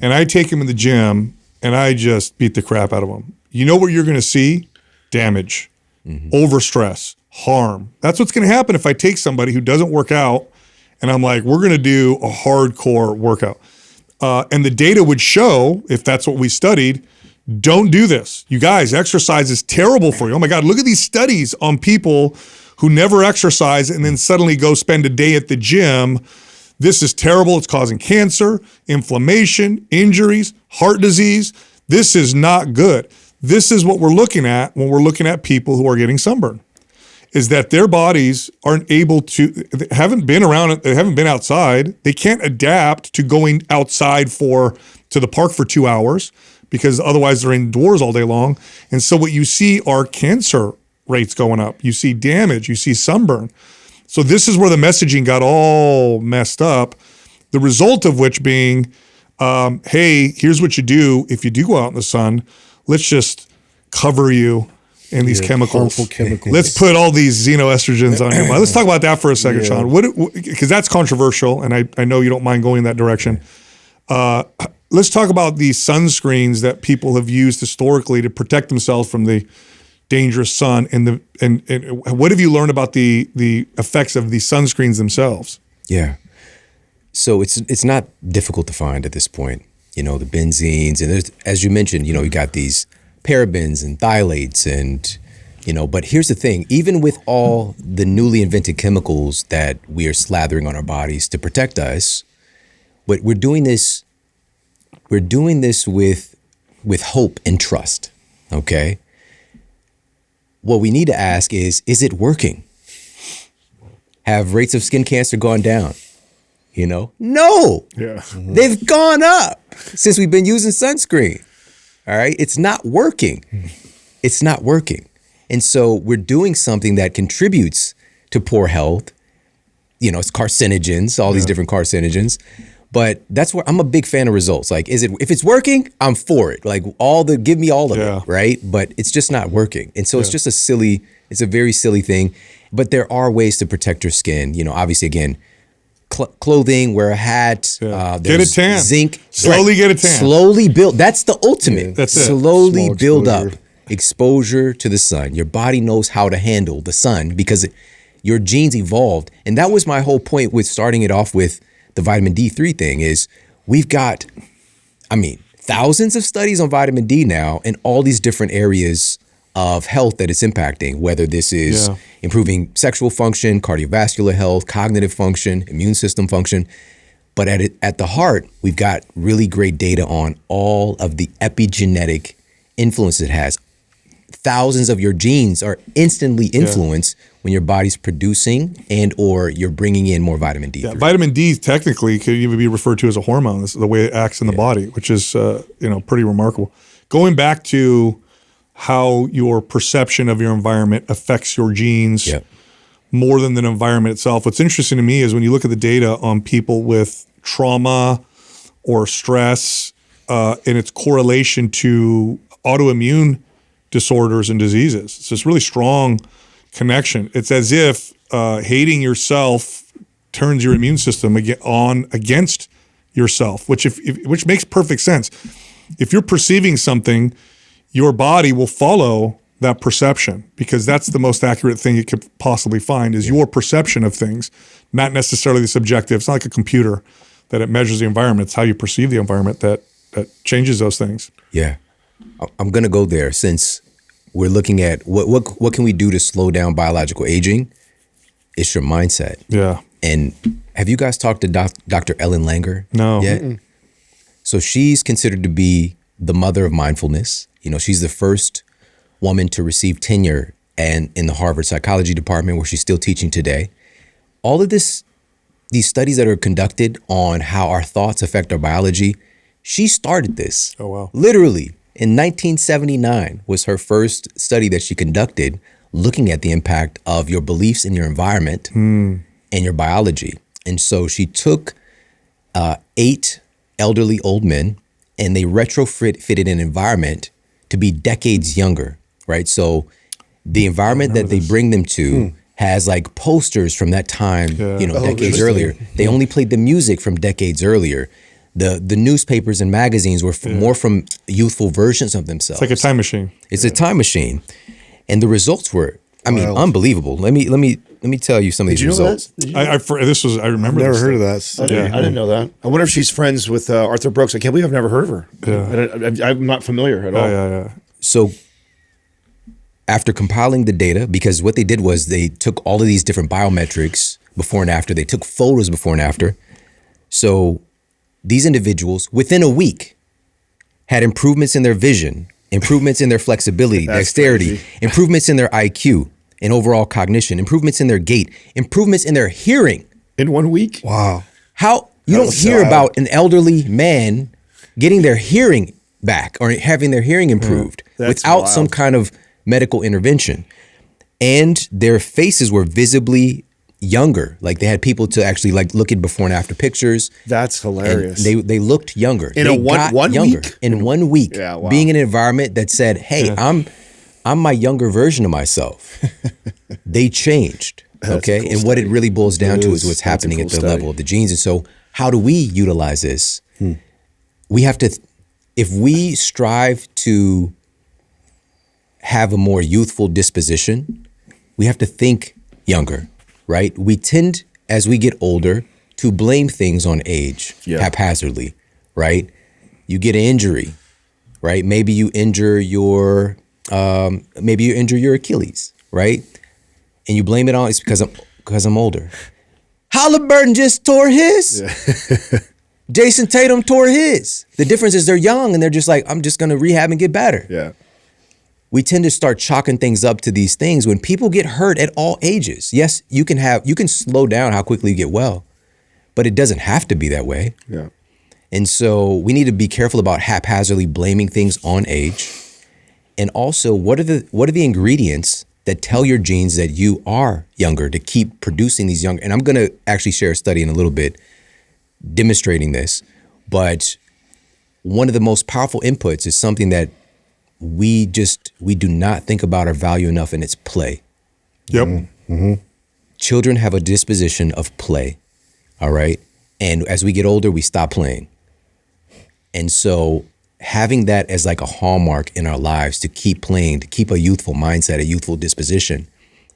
and I take him in the gym and I just beat the crap out of him, you know what you're going to see? Damage, overstress, harm. That's what's going to happen if I take somebody who doesn't work out and I'm like, we're going to do a hardcore workout. And the data would show, if that's what we studied, don't do this. You guys, exercise is terrible for you. Oh my God, look at these studies on people who never exercise and then suddenly go spend a day at the gym. This is terrible. It's causing cancer, inflammation, injuries, heart disease. This is not good. This is what we're looking at when we're looking at people who are getting sunburn, is that their bodies aren't able to, they haven't been outside. They can't adapt to going outside to the park for 2 hours, because otherwise they're indoors all day long. And so what you see are cancer rates going up. You see damage, you see sunburn. So this is where the messaging got all messed up. The result of which being, hey, here's what you do if you do go out in the sun. Let's just cover you in these chemicals. Harmful chemicals. Let's put all these xenoestrogens on you. Let's talk about that for a second, Shawn. Because that's controversial, and I know you don't mind going in that direction. Let's talk about the sunscreens that people have used historically to protect themselves from the dangerous sun, and what have you learned about the effects of the sunscreens themselves? Yeah. So it's not difficult to find at this point. The benzenes, and there's, as you mentioned, you got these parabens and phthalates and, but here's the thing, even with all the newly invented chemicals that we are slathering on our bodies to protect us, but we're doing this with hope and trust, okay? What we need to ask is it working? Have rates of skin cancer gone down? No. Yeah. They've gone up since we've been using sunscreen. All right. It's not working. It's not working. And so we're doing something that contributes to poor health. It's carcinogens, all these different carcinogens. But that's where I'm a big fan of results. Like, if it's working, I'm for it. Like give me all of it, right? But it's just not working. And so it's just it's a very silly thing. But there are ways to protect your skin. Obviously, again, clothing, wear a hat, get a tan, zinc, slowly get a tan, slowly build. That's the ultimate. That's it. Slowly build up exposure to the sun. Your body knows how to handle the sun because your genes evolved. And that was my whole point with starting it off with the vitamin D3 thing, is we've got, thousands of studies on vitamin D now in all these different areas of health that it's impacting, whether this is improving sexual function, cardiovascular health, cognitive function, immune system function. But at the heart, we've got really great data on all of the epigenetic influence it has. Thousands of your genes are instantly influenced when your body's producing and or you're bringing in more vitamin D3. Yeah, vitamin D technically could even be referred to as a hormone. This is the way it acts in the body, which is pretty remarkable. Going back to how your perception of your environment affects your genes more than the environment itself. What's interesting to me is when you look at the data on people with trauma or stress and its correlation to autoimmune disorders and diseases. It's this really strong connection. It's as if hating yourself turns your immune system against yourself, which makes perfect sense. If you're perceiving something, your body will follow that perception, because that's the most accurate thing it could possibly find, is your perception of things, not necessarily the subjective. It's not like a computer that it measures the environment. It's how you perceive the environment that changes those things. Yeah. I'm going to go there, since we're looking at what can we do to slow down biological aging. It's your mindset. Yeah. And have you guys talked to Dr. Ellen Langer? No. Yet? So she's considered to be the mother of mindfulness. You know, she's the first woman to receive tenure and in the Harvard psychology department, where she's still teaching today. All of these studies that are conducted on how our thoughts affect our biology, she started this. Oh, wow. Literally in 1979 was her first study that she conducted, looking at the impact of your beliefs in your environment and your biology. And so she took 8 elderly old men, and they retrofitted an environment to be decades younger, right? So the environment that they bring them to has like posters from that time, decades earlier. They only played the music from decades earlier. The newspapers and magazines were more from youthful versions of themselves. It's like a time machine. It's a time machine. And the results were, unbelievable. Let me tell you some of these results. I remember. Never this heard of thing. that. I didn't know that. I wonder if she's friends with Arthur Brooks. I can't believe I've never heard of her. Yeah. I'm not familiar at all. Yeah. So after compiling the data, because what they did was they took all of these different biometrics before and after, they took photos before and after. So these individuals within a week had improvements in their vision, improvements in their flexibility, dexterity, improvements in their IQ and overall cognition, improvements in their gait, improvements in their hearing. In 1 week? Wow. How you don't hear about an elderly man getting their hearing back or having their hearing improved without some kind of medical intervention. And their faces were visibly younger. Like they had people to actually like look at before and after pictures. That's hilarious. They looked younger. In they one younger. week? In 1 week. Yeah, wow. Being in an environment that said, hey, I'm my younger version of myself. They changed. Okay. Cool and what it really boils down to is what's That's a happening cool at the study. level of the genes. And so how do we utilize this? We have to, if we strive to have a more youthful disposition, we have to think younger, right? We tend, as we get older, to blame things on age haphazardly, right? You get an injury, right? Maybe you injure your Achilles, right? And you blame it on it's because I'm older. Halliburton just tore his. Jason Tatum tore his. The difference is they're young and they're just like, I'm just gonna rehab and get better. Yeah. We tend to start chalking things up to these things when people get hurt at all ages. Yes, you can slow down how quickly you get well, but it doesn't have to be that way. Yeah. And so we need to be careful about haphazardly blaming things on age. And also, what are the ingredients that tell your genes that you are younger to keep producing these young? And I'm going to actually share a study in a little bit demonstrating this. But one of the most powerful inputs is something that we do not think about or value enough, and it's play. Yep. Mm-hmm. Children have a disposition of play. All right. And as we get older, we stop playing. And so having that as like a hallmark in our lives to keep playing, to keep a youthful mindset, a youthful disposition.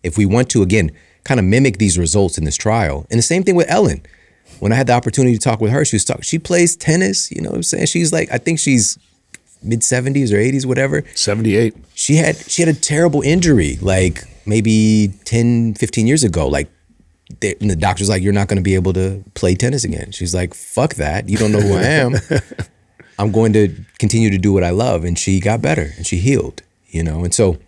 If we want to, again, kind of mimic these results in this trial. And the same thing with Ellen. When I had the opportunity to talk with her, she plays tennis, you know what I'm saying? She's like, I think she's mid-70s or 80s, whatever. 78. She had a terrible injury, like maybe 10, 15 years ago. Like and the doctor's like, you're not going to be able to play tennis again. She's like, fuck that. You don't know who I am. I'm going to continue to do what I love. And she got better and she healed, you know? And so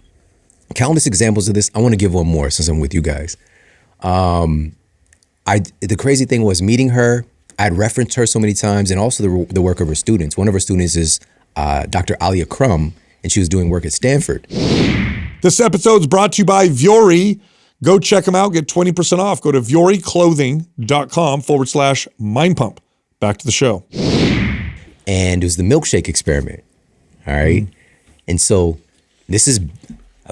countless examples of this. I want to give one more since I'm with you guys. The crazy thing was meeting her. I'd referenced her so many times, and also the work of her students. One of her students is Dr. Alia Crum, and she was doing work at Stanford. This episode's brought to you by Vuori. Go check them out. Get 20% off. Go to VuoriClothing.com/mindpump. Back to the show. And it was the milkshake experiment. All right. And so I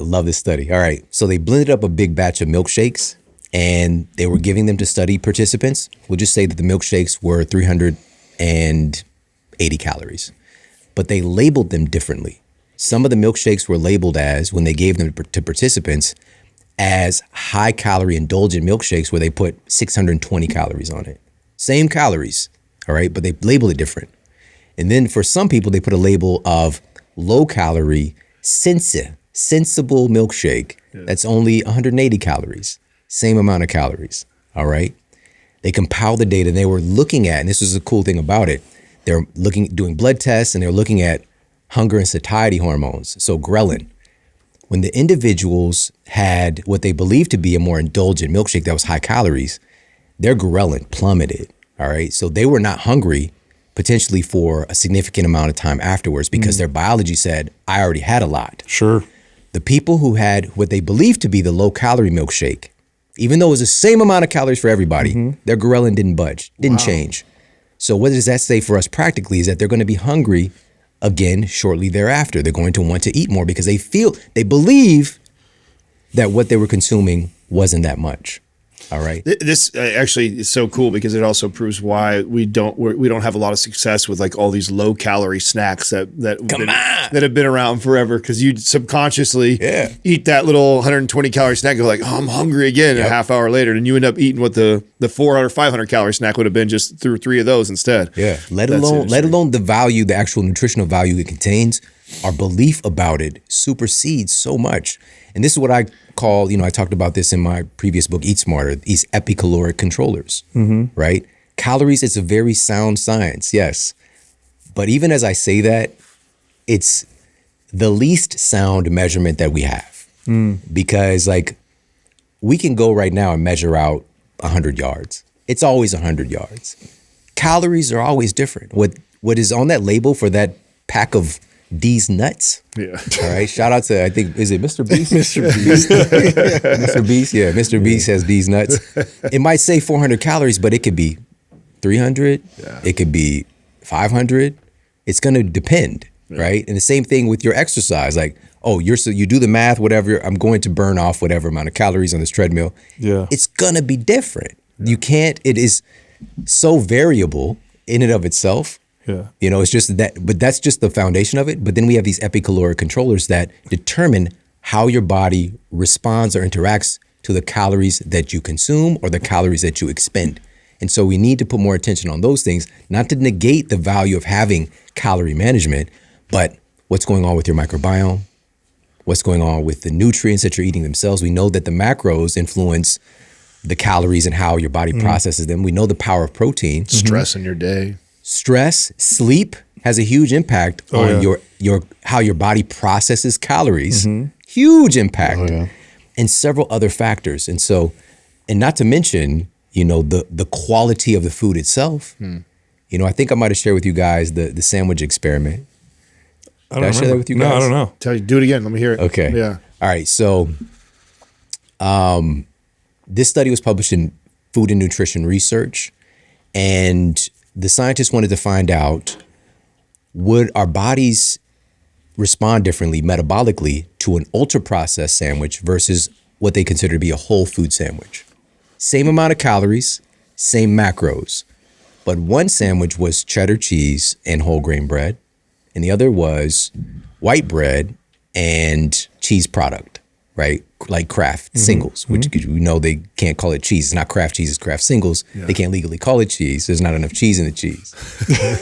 love this study. All right. So they blended up a big batch of milkshakes and they were giving them to study participants. We'll just say that the milkshakes were 380 calories, but they labeled them differently. Some of the milkshakes were labeled as, when they gave them to participants, as high calorie indulgent milkshakes where they put 620 calories on it. Same calories. All right. But they labeled it different. And then for some people, they put a label of low calorie, sensible milkshake that's only 180 calories, same amount of calories. All right. They compiled the data and they were looking at, and this was the cool thing about it, They're doing blood tests, and they're looking at hunger and satiety hormones, so ghrelin. When the individuals had what they believed to be a more indulgent milkshake that was high calories, their ghrelin plummeted, all right? So they were not hungry potentially for a significant amount of time afterwards because their biology said, I already had a lot. Sure. The people who had what they believed to be the low-calorie milkshake, even though it was the same amount of calories for everybody, their ghrelin didn't budge, didn't change. So what does that say for us practically is that they're going to be hungry again shortly thereafter. They're going to want to eat more because they believe that what they were consuming wasn't that much. All right. This actually is so cool because it also proves why we don't have a lot of success with like all these low calorie snacks that have been around forever, because you subconsciously eat that little 120 calorie snack and go like, oh, I'm hungry again a half hour later, and you end up eating what the 400 or 500 calorie snack would have been just through 3 of those instead. Yeah. Let alone the value, the actual nutritional value it contains. Our belief about it supersedes so much. And this is what I call, I talked about this in my previous book, Eat Smarter, these epicaloric controllers, right? Calories, it's a very sound science, yes. But even as I say that, it's the least sound measurement that we have. Because like we can go right now and measure out 100 yards. It's always 100 yards. Calories are always different. What is on that label for that pack of D's nuts. Yeah. All right. Shout out to, I think, is it Mr. Beast? Mr. Beast. Mr. Beast. Yeah. Mr. Beast has D's nuts. It might say 400 calories, but it could be 300. Yeah. It could be 500. It's going to depend. Yeah. Right. And the same thing with your exercise. Like, oh, you do the math, whatever. I'm going to burn off whatever amount of calories on this treadmill. Yeah. It's going to be different. Yeah. It is so variable in and of itself. Yeah. It's just that, but that's just the foundation of it. But then we have these epicaloric controllers that determine how your body responds or interacts to the calories that you consume or the calories that you expend. And so we need to put more attention on those things, not to negate the value of having calorie management, but what's going on with your microbiome, what's going on with the nutrients that you're eating themselves. We know that the macros influence the calories and how your body processes them. We know the power of protein. Stress in your day. Stress, sleep has a huge impact on your how your body processes calories. Huge impact, and several other factors. And so, and not to mention, the quality of the food itself. I think I might have shared with you guys the sandwich experiment. Did I share that with you guys? No, I don't know. Do it again. Let me hear it. Okay. Yeah. All right. So, this study was published in Food and Nutrition Research, and the scientists wanted to find out, would our bodies respond differently metabolically to an ultra-processed sandwich versus what they consider to be a whole food sandwich? Same amount of calories, same macros, but one sandwich was cheddar cheese and whole grain bread, and the other was white bread and cheese product, right? Like Kraft singles, which we know they can't call it cheese. It's not Kraft cheese, it's Kraft singles. Yeah. They can't legally call it cheese. There's not enough cheese in the cheese.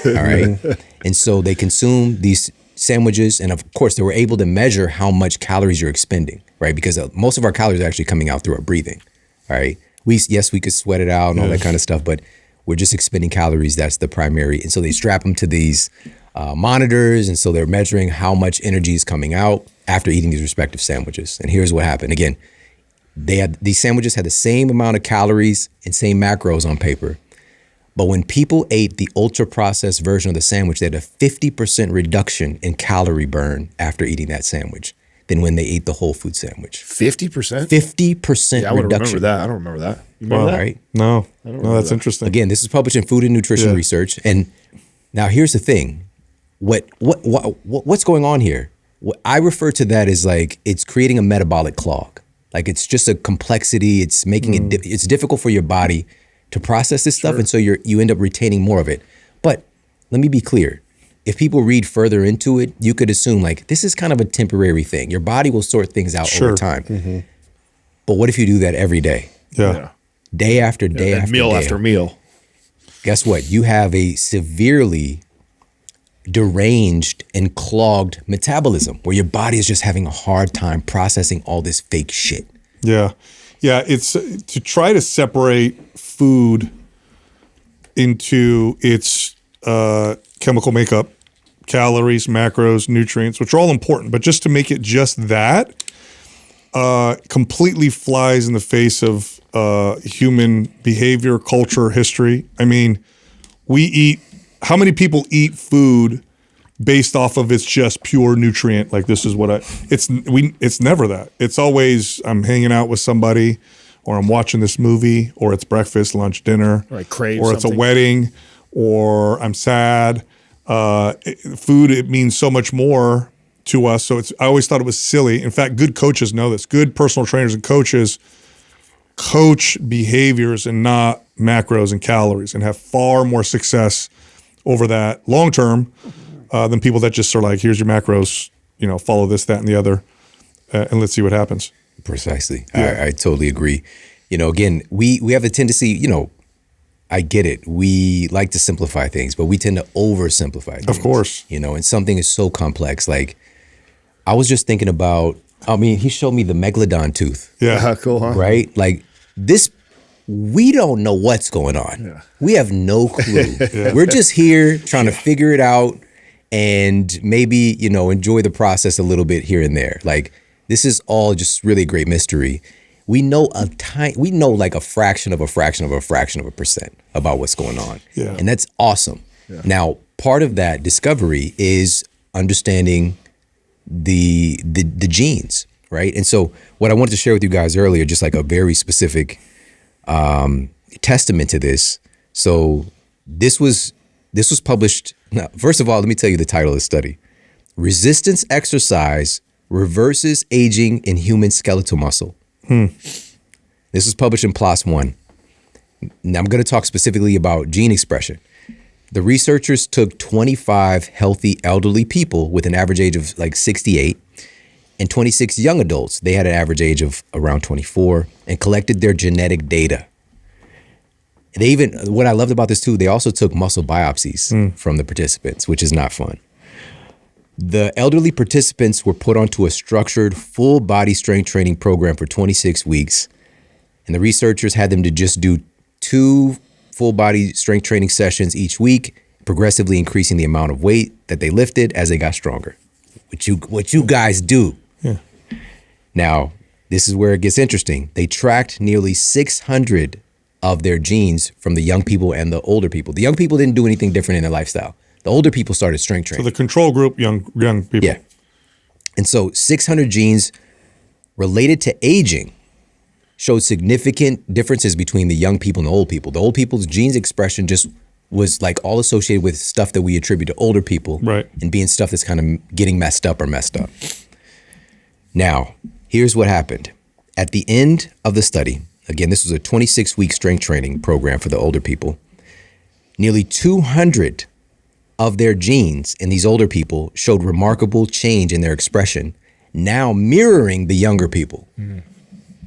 All right. And so they consume these sandwiches. And of course, they were able to measure how much calories you're expending, right? Because most of our calories are actually coming out through our breathing. All right. We could sweat it out and all that kind of stuff, but we're just expending calories. That's the primary. And so they strap them to these monitors. And so they're measuring how much energy is coming out after eating these respective sandwiches. And here's what happened. Again, these sandwiches had the same amount of calories and same macros on paper. But when people ate the ultra-processed version of the sandwich, they had a 50% reduction in calorie burn after eating that sandwich than when they ate the whole food sandwich. 50%? 50% I would remember that. I don't remember that. You remember that? Right? No, that's interesting. Again, this is published in Food and Nutrition Research. And now here's the thing. What's going on here? What I refer to that as like, it's creating a metabolic clog. Like it's just a complexity. It's making it's difficult for your body to process this stuff. And so you end up retaining more of it. But let me be clear. If people read further into it, you could assume like, this is kind of a temporary thing. Your body will sort things out over time. But what if you do that every day? Yeah. Day after day after meal day. after meal. Guess what? You have a severely deranged and clogged metabolism where your body is just having a hard time processing all this fake shit. Yeah. Yeah. It's to try to separate food into its chemical makeup, calories, macros, nutrients, which are all important, but just to make it just that completely flies in the face of human behavior, culture, history. I mean, how many people eat food based off of it's just pure nutrient? Like this is what it's never that. It's always I'm hanging out with somebody, or I'm watching this movie, or it's breakfast, lunch, dinner, or I crave or something. It's a wedding, or I'm sad. Food, it means so much more to us. So I always thought it was silly. In fact, good coaches know this. Good personal trainers and coaches coach behaviors and not macros and calories, and have far more success over that long term than people that just are like, here's your macros, follow this, that, and the other, and let's see what happens. Precisely. Yeah. I totally agree. Again, we have a tendency, I get it. We like to simplify things, but we tend to oversimplify things. Of course. And something is so complex. Like, I was just thinking about, he showed me the megalodon tooth. Yeah. Cool, huh? Right? Like, this, we don't know what's going on. Yeah. We have no clue. Yeah. We're just here trying to figure it out and maybe, enjoy the process a little bit here and there. Like, this is all just really a great mystery. We know like a fraction of a fraction of a fraction of a percent about what's going on. Yeah. And that's awesome. Yeah. Now, part of that discovery is understanding the genes, right? And so what I wanted to share with you guys earlier, just like a very specific testament to this. So this was published. Now, first of all, let me tell you the title of the study. Resistance exercise reverses aging in human skeletal muscle. This was published in PLOS One. Now I'm going to talk specifically about gene expression. The researchers took 25 healthy elderly people with an average age of like 68 and 26 young adults. They had an average age of around 24 and collected their genetic data. What I loved about this too, they also took muscle biopsies from the participants, which is not fun. The elderly participants were put onto a structured full body strength training program for 26 weeks. And the researchers had them to just do 2 full body strength training sessions each week, progressively increasing the amount of weight that they lifted as they got stronger. What you guys do. Yeah. Now, this is where it gets interesting. They tracked nearly 600 of their genes from the young people and the older people. The young people didn't do anything different in their lifestyle. The older people started strength training. So the control group, young people. Yeah. And so 600 genes related to aging showed significant differences between the young people and the old people. The old people's genes expression just was like all associated with stuff that we attribute to older people, right, and being stuff that's kind of getting messed up. Now, here's what happened. At the end of the study, again, this was a 26-week strength training program for the older people, nearly 200 of their genes in these older people showed remarkable change in their expression, now mirroring the younger people.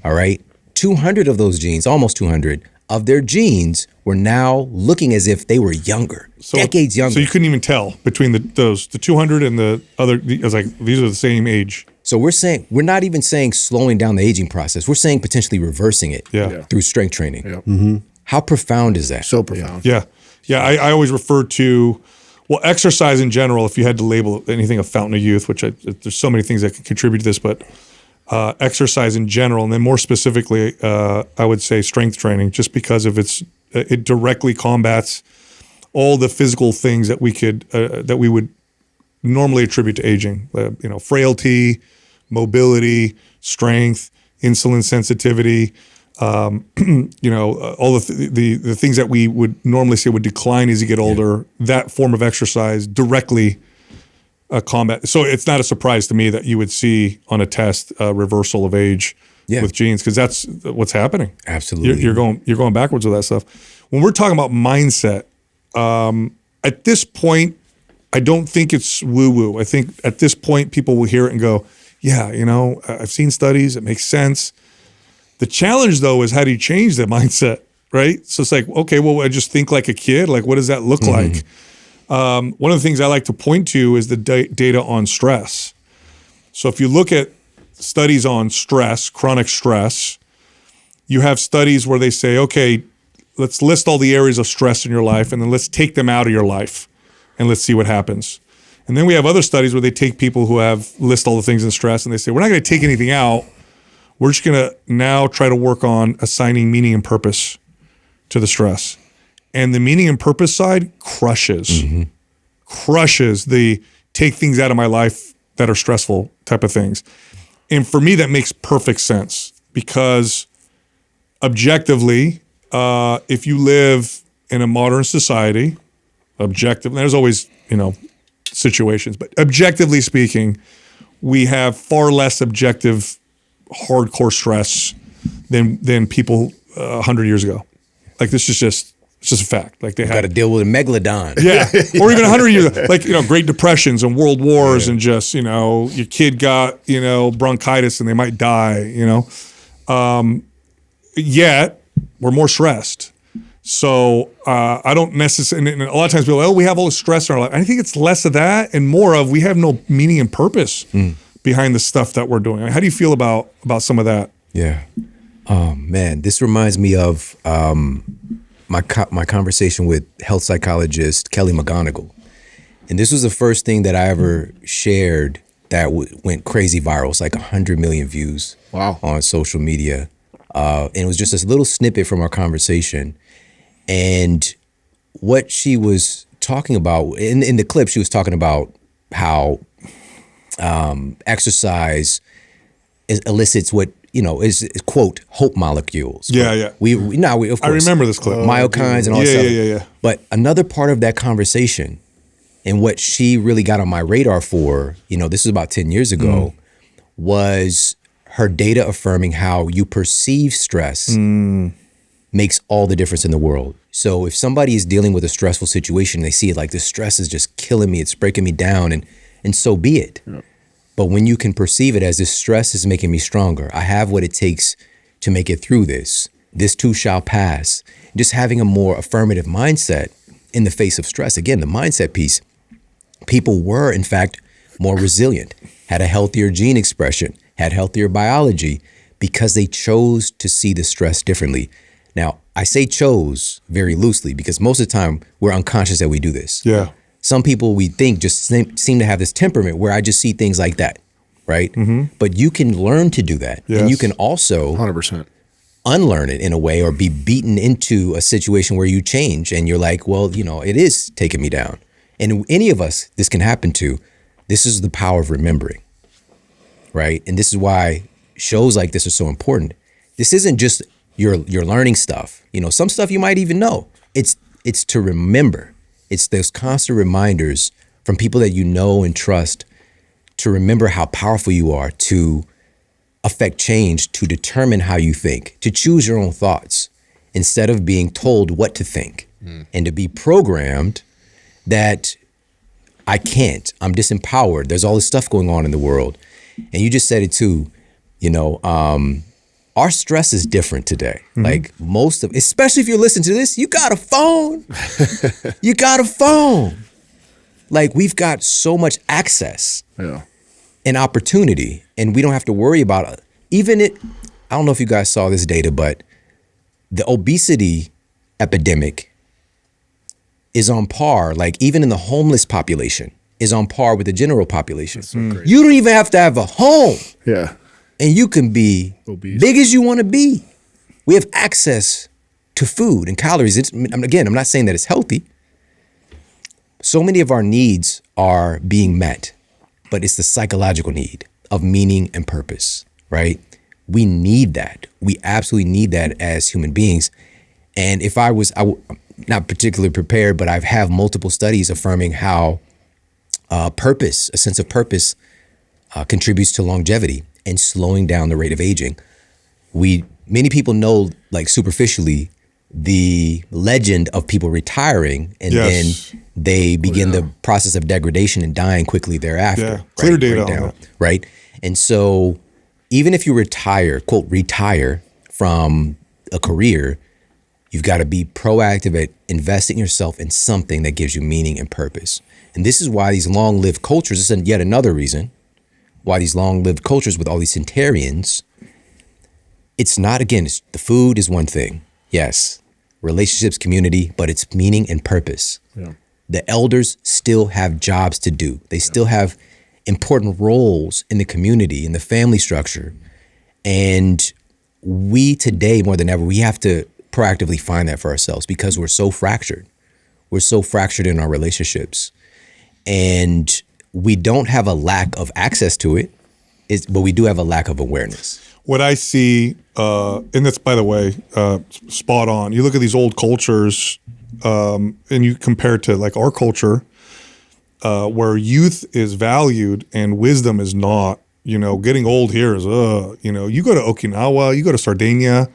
All right? 200 of those genes, almost 200 of their genes were now looking as if they were younger, decades younger. So you couldn't even tell between the 200 and the other. It was like these are the same age. So we're not even saying slowing down the aging process. We're saying potentially reversing it through strength training. Yep. Mm-hmm. How profound is that? So profound. Yeah. I always refer to, exercise in general, if you had to label anything a fountain of youth, which there's so many things that can contribute to this, but exercise in general, and then more specifically, I would say strength training, just because of it directly combats all the physical things that we would normally attribute to aging. Frailty, mobility, strength, insulin sensitivity. All the things that we would normally say would decline as you get older. That form of exercise directly combat. So it's not a surprise to me that you would see on a test a reversal of age with genes, because that's what's happening. Absolutely, you're going backwards with that stuff. When we're talking about mindset, at this point, I don't think it's woo-woo. I think at this point, people will hear it and go, "Yeah, I've seen studies. It makes sense." The challenge, though, is how do you change that mindset, right? So it's like, okay, well, I just think like a kid. Like, what does that look like? One of the things I like to point to is the data on stress. So if you look at studies on stress, chronic stress, you have studies where they say, okay, let's list all the areas of stress in your life, and then let's take them out of your life. and let's see what happens. And then we have other studies where they take people who have list all the things in stress and they say, we're not going to take anything out. We're just going to now try to work on assigning meaning and purpose to the stress. And the meaning and purpose side crushes the take things out of my life that are stressful type of things. And for me, that makes perfect sense because objectively, if you live in a modern society, there's always, situations, but objectively speaking, we have far less objective hardcore stress than people 100 years ago. Like this is just a fact. Like they got to deal with a megalodon. Yeah, or even 100 years ago. Like Great Depressions and World Wars and just your kid got bronchitis and they might die. Yet we're more stressed. So I don't necessarily. And a lot of times people, we have all this stress in our life. I think it's less of that and more of we have no meaning and purpose behind the stuff that we're doing. How do you feel about some of that? Yeah. Oh man, this reminds me of my conversation with health psychologist Kelly McGonigal, and this was the first thing that I ever shared that went crazy viral. It's like 100 million views on social media, and it was just this little snippet from our conversation. And what she was talking about in the clip, she was talking about how exercise elicits what is quote hope molecules. Yeah. We of course I remember this clip. Myokines and all that stuff. Yeah. But another part of that conversation, and what she really got on my radar for, this was about 10 years ago, was her data affirming how you perceive stress makes all the difference in the world. So if somebody is dealing with a stressful situation, they see it like this stress is just killing me, it's breaking me down, and so be it. Yeah. But when you can perceive it as this stress is making me stronger, I have what it takes to make it through this. This too shall pass. Just having a more affirmative mindset in the face of stress. Again, the mindset piece. People were, in fact, more resilient, had a healthier gene expression, had healthier biology because they chose to see the stress differently. Now, I say chose very loosely because most of the time we're unconscious that we do this. Yeah. Some people we think just seem to have this temperament where I just see things like that, right? Mm-hmm. But you can learn to do that. Yes. And you can also 100% unlearn it in a way or be beaten into a situation where you change and you're like, well, it is taking me down. And any of us, this can happen to. This is the power of remembering, right? And this is why shows like this are so important. This isn't just you're learning stuff. Some stuff you might even know. It's to remember. It's those constant reminders from people that you know and trust to remember how powerful you are, to affect change, to determine how you think, to choose your own thoughts instead of being told what to think, and to be programmed that I can't, I'm disempowered. There's all this stuff going on in the world. And you just said it too, our stress is different today. Mm-hmm. Like especially if you're listening to this, you got a phone. You got a phone. Like we've got so much access and opportunity, and we don't have to worry about it. I don't know if you guys saw this data, but the obesity epidemic is on par, like even in the homeless population, is on par with the general population. So you don't even have to have a home. Yeah. And you can be obese, big as you want to be. We have access to food and calories. Again, I'm not saying that it's healthy. So many of our needs are being met, but it's the psychological need of meaning and purpose, right? We need that. We absolutely need that as human beings. And if I'm not particularly prepared, but I have multiple studies affirming how purpose, a sense of purpose, contributes to longevity and slowing down the rate of aging. Many people know, like superficially, the legend of people retiring and then they begin the process of degradation and dying quickly thereafter. Yeah, clear data on that. Right? And so even if you retire, quote, retire from a career, you've got to be proactive at investing yourself in something that gives you meaning and purpose. And this is why these long-lived cultures, this is yet another reason why these long-lived cultures with all these centenarians, it's not, again, the food is one thing. Yes, relationships, community, but it's meaning and purpose. Yeah. The elders still have jobs to do. They still have important roles in the community, in the family structure. And we today, more than ever, we have to proactively find that for ourselves because we're so fractured. We're so fractured in our relationships. And we don't have a lack of access to it, but we do have a lack of awareness. What I see, and that's, by the way, spot on. You look at these old cultures and you compare it to like our culture, where youth is valued and wisdom is not. You know, getting old here is, you know, you go to Okinawa, you go to Sardinia,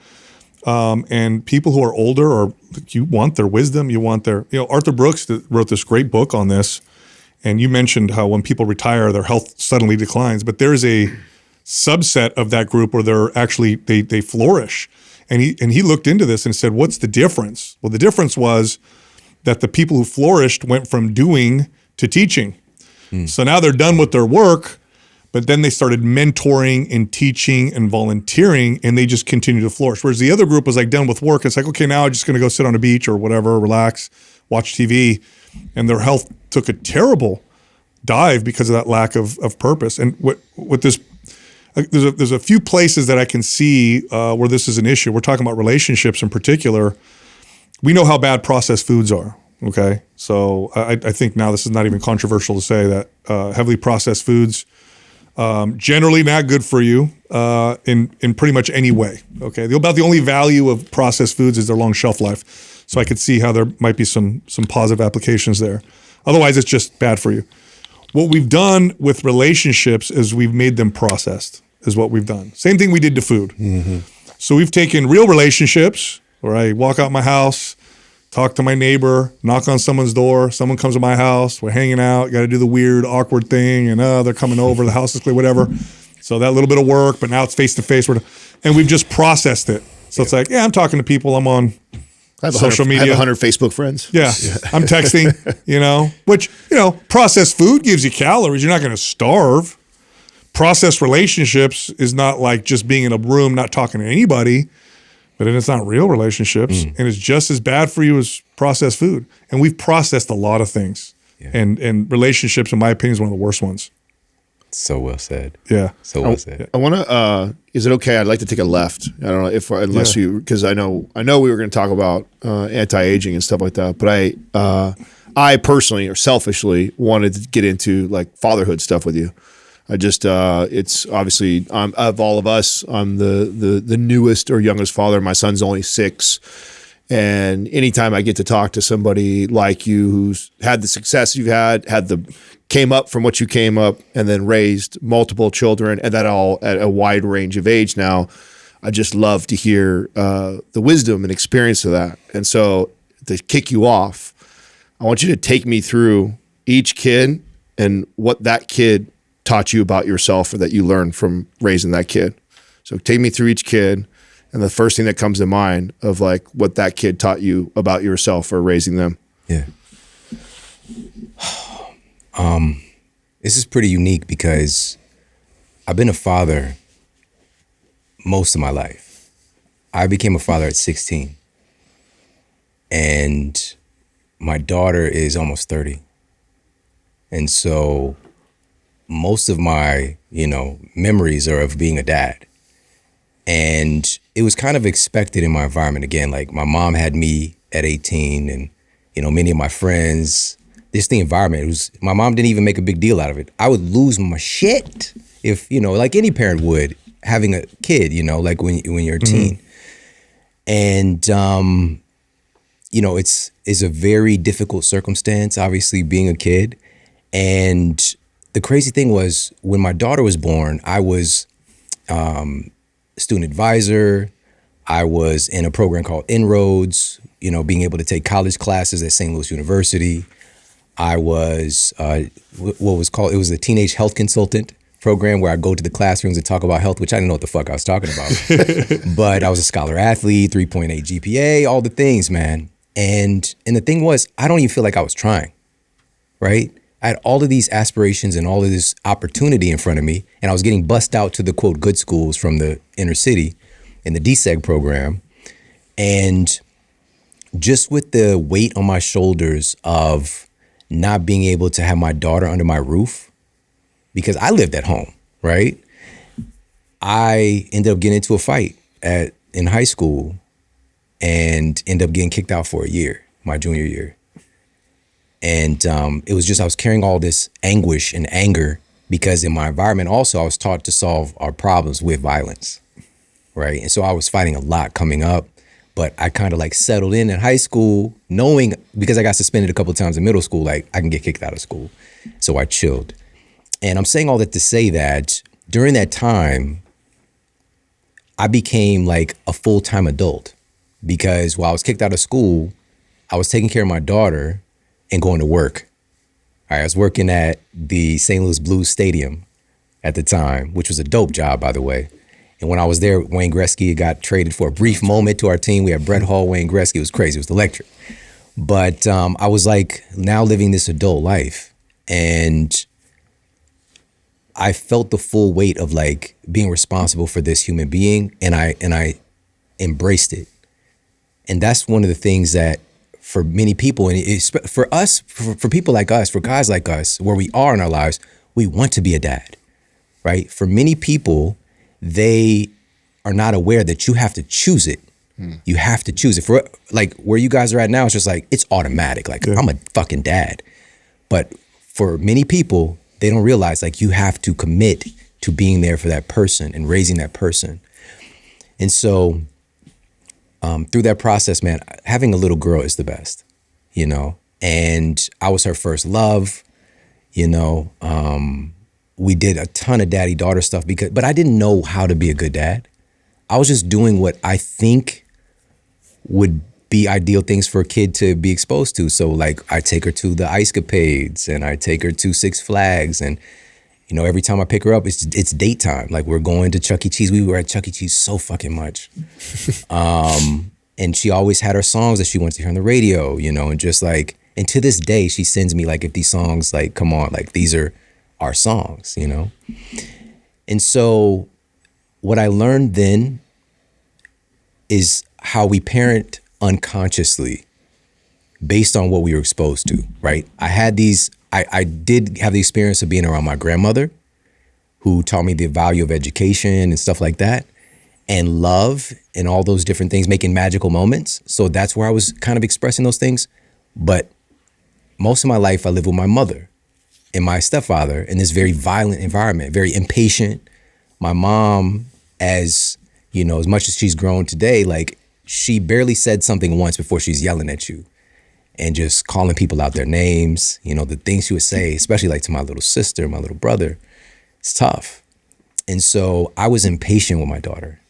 and people who are older are, you want their wisdom, you want their, you know, Arthur Brooks wrote this great book on this. And you mentioned how when people retire, their health suddenly declines, but there is a subset of that group where they're actually, they flourish. And he looked into this and said, what's the difference? Well, the difference was that the people who flourished went from doing to teaching. So now they're done with their work, but then they started mentoring and teaching and volunteering, and they just continue to flourish. Whereas the other group was like done with work. It's like, okay, now I'm just going to go sit on a beach or whatever, relax, watch TV. And their health took a terrible dive because of that lack of purpose. And what this, there's a few places that I can see where this is an issue. We're talking about relationships in particular. We know how bad processed foods are. Okay, so I think now this is not even controversial to say that heavily processed foods generally not good for you in pretty much any way. Okay, about the only value of processed foods is their long shelf life. So I could see how there might be some positive applications there. Otherwise, it's just bad for you. What we've done with relationships is we've made them processed. Is what we've done. Same thing we did to food. Mm-hmm. So we've taken real relationships where I walk out my house, talk to my neighbor, knock on someone's door, someone comes to my house, we're hanging out, got to do the weird, awkward thing, and they're coming over, the house is clear, whatever. So that little bit of work, but now it's face-to-face, and we've just processed it. So it's like, yeah, I'm talking to people, I'm on social media. I have 100 Facebook friends. Yeah, I'm texting, you know, which, you know, processed food gives you calories. You're not going to starve. Processed relationships is not like just being in a room, not talking to anybody. But then it's not real relationships, and it's just as bad for you as processed food. And we've processed a lot of things, and relationships, in my opinion, is one of the worst ones. So well said. Yeah. So well said. I want to. Is it okay? I'd like to take a left. I don't know unless you, because I know we were going to talk about anti-aging and stuff like that. But I personally or selfishly wanted to get into like fatherhood stuff with you. I just, it's obviously, of all of us, I'm the newest or youngest father. My son's only 6. And anytime I get to talk to somebody like you who's had the success you've came up from what you came up and then raised multiple children, and that all at a wide range of age now, I just love to hear the wisdom and experience of that. And so to kick you off, I want you to take me through each kid and what that kid taught you about yourself or that you learned from raising that kid. So take me through each kid and the first thing that comes to mind of like what that kid taught you about yourself or raising them. Yeah. This is pretty unique because I've been a father most of my life. I became a father at 16 and my daughter is almost 30. And so most of my, memories are of being a dad. And it was kind of expected in my environment. Again, like my mom had me at 18 and, many of my friends, the environment, my mom didn't even make a big deal out of it. I would lose my shit if, like any parent would, having a kid, like when you're a teen. And, it's a very difficult circumstance, obviously being a kid. And the crazy thing was when my daughter was born, I was student advisor. I was in a program called Inroads, being able to take college classes at St. Louis University. I was it was a teenage health consultant program where I go to the classrooms and talk about health, which I didn't know what the fuck I was talking about. But I was a scholar athlete, 3.8 GPA, all the things, man. And the thing was, I don't even feel like I was trying, right? I had all of these aspirations and all of this opportunity in front of me, and I was getting bussed out to the, quote, good schools from the inner city in the DSEG program. And just with the weight on my shoulders of not being able to have my daughter under my roof, because I lived at home, right? I ended up getting into a fight in high school and ended up getting kicked out for a year, my junior year. And it was just, I was carrying all this anguish and anger because in my environment also, I was taught to solve our problems with violence, right? And so I was fighting a lot coming up, but I kind of like settled in high school knowing, because I got suspended a couple of times in middle school, like I can get kicked out of school. So I chilled. And I'm saying all that to say that during that time, I became like a full-time adult because while I was kicked out of school, I was taking care of my daughter and going to work. All right, I was working at the St. Louis Blues Stadium at the time, which was a dope job, by the way. And when I was there, Wayne Gretzky got traded for a brief moment to our team. We had Brett Hall, Wayne Gretzky. It was crazy. It was electric. But I was like now living this adult life. And I felt the full weight of like being responsible for this human being. And I embraced it. And that's one of the things that for many people, and it's for us, for people like us, for guys like us, where we are in our lives, we want to be a dad, right? For many people, they are not aware that you have to choose it. You have to choose it. For like where you guys are at now, it's just like, it's automatic. Like I'm a fucking dad. But for many people, they don't realize like you have to commit to being there for that person and raising that person. And so through that process, man, having a little girl is the best, you know, and I was her first love, you know. We did a ton of daddy-daughter stuff but I didn't know how to be a good dad. I was just doing what I think would be ideal things for a kid to be exposed to. So like I take her to the Ice Capades and I take her to Six Flags, and you know, every time I pick her up, it's date time. Like we're going to Chuck E. Cheese. We were at Chuck E. Cheese so fucking much. And she always had her songs that she wanted to hear on the radio, you know, and just like, and to this day, she sends me like, if these songs like, come on, like these are our songs, you know? And so what I learned then is how we parent unconsciously based on what we were exposed to, right? I did have the experience of being around my grandmother who taught me the value of education and stuff like that, and love and all those different things, making magical moments. So that's where I was kind of expressing those things. But most of my life, I lived with my mother and my stepfather in this very violent environment, very impatient. My mom, as you know, as much as she's grown today, like she barely said something once before she's yelling at you and just calling people out their names. You know, the things she would say, especially like to my little sister, my little brother, it's tough. And so I was impatient with my daughter.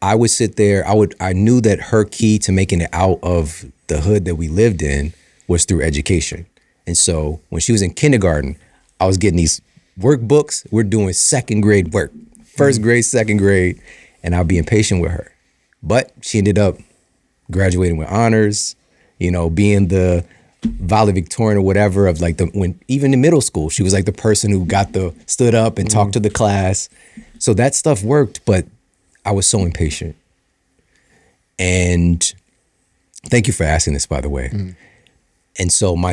I would sit there, I knew that her key to making it out of the hood that we lived in was through education. And so when she was in kindergarten, I was getting these workbooks. We're doing second grade work, first grade, second grade, and I'll be impatient with her. But she ended up graduating with honors, you know, being the valedictorian or whatever of like when even in middle school, she was like the person who stood up and talked to the class. So that stuff worked, but I was so impatient. And thank you for asking this, by the way. And so my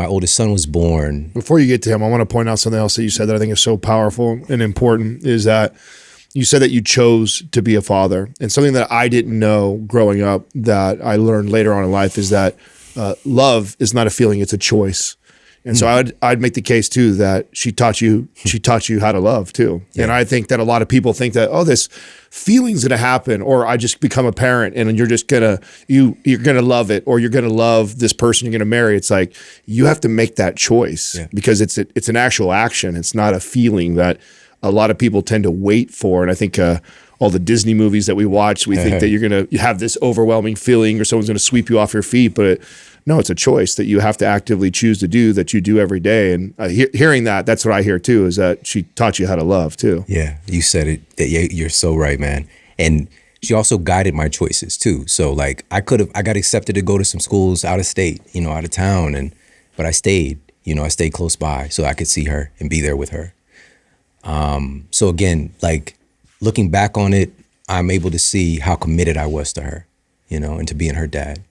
oldest son was born. Before you get to him, I want to point out something else that you said that I think is so powerful and important, is that you said that you chose to be a father. And something that I didn't know growing up that I learned later on in life is that love is not a feeling, it's a choice. And so I'd make the case too that she taught you how to love too. Yeah. And I think that a lot of people think that, oh, this feeling's gonna happen, or I just become a parent and you're just gonna you're gonna love it, or you're gonna love this person you're gonna marry. It's like you have to make that choice because it's an actual action. It's not a feeling that a lot of people tend to wait for. And I think all the Disney movies that we watch, we think that you're gonna have this overwhelming feeling or someone's gonna sweep you off your feet, but no, it's a choice that you have to actively choose to do, that you do every day. And hearing that's what I hear too, is that she taught you how to love too. Yeah, you said it. You're so right, man. And she also guided my choices too. So like I got accepted to go to some schools out of state, you know, out of town, but I stayed close by so I could see her and be there with her. So again, like looking back on it, I'm able to see how committed I was to her, you know, and to being her dad.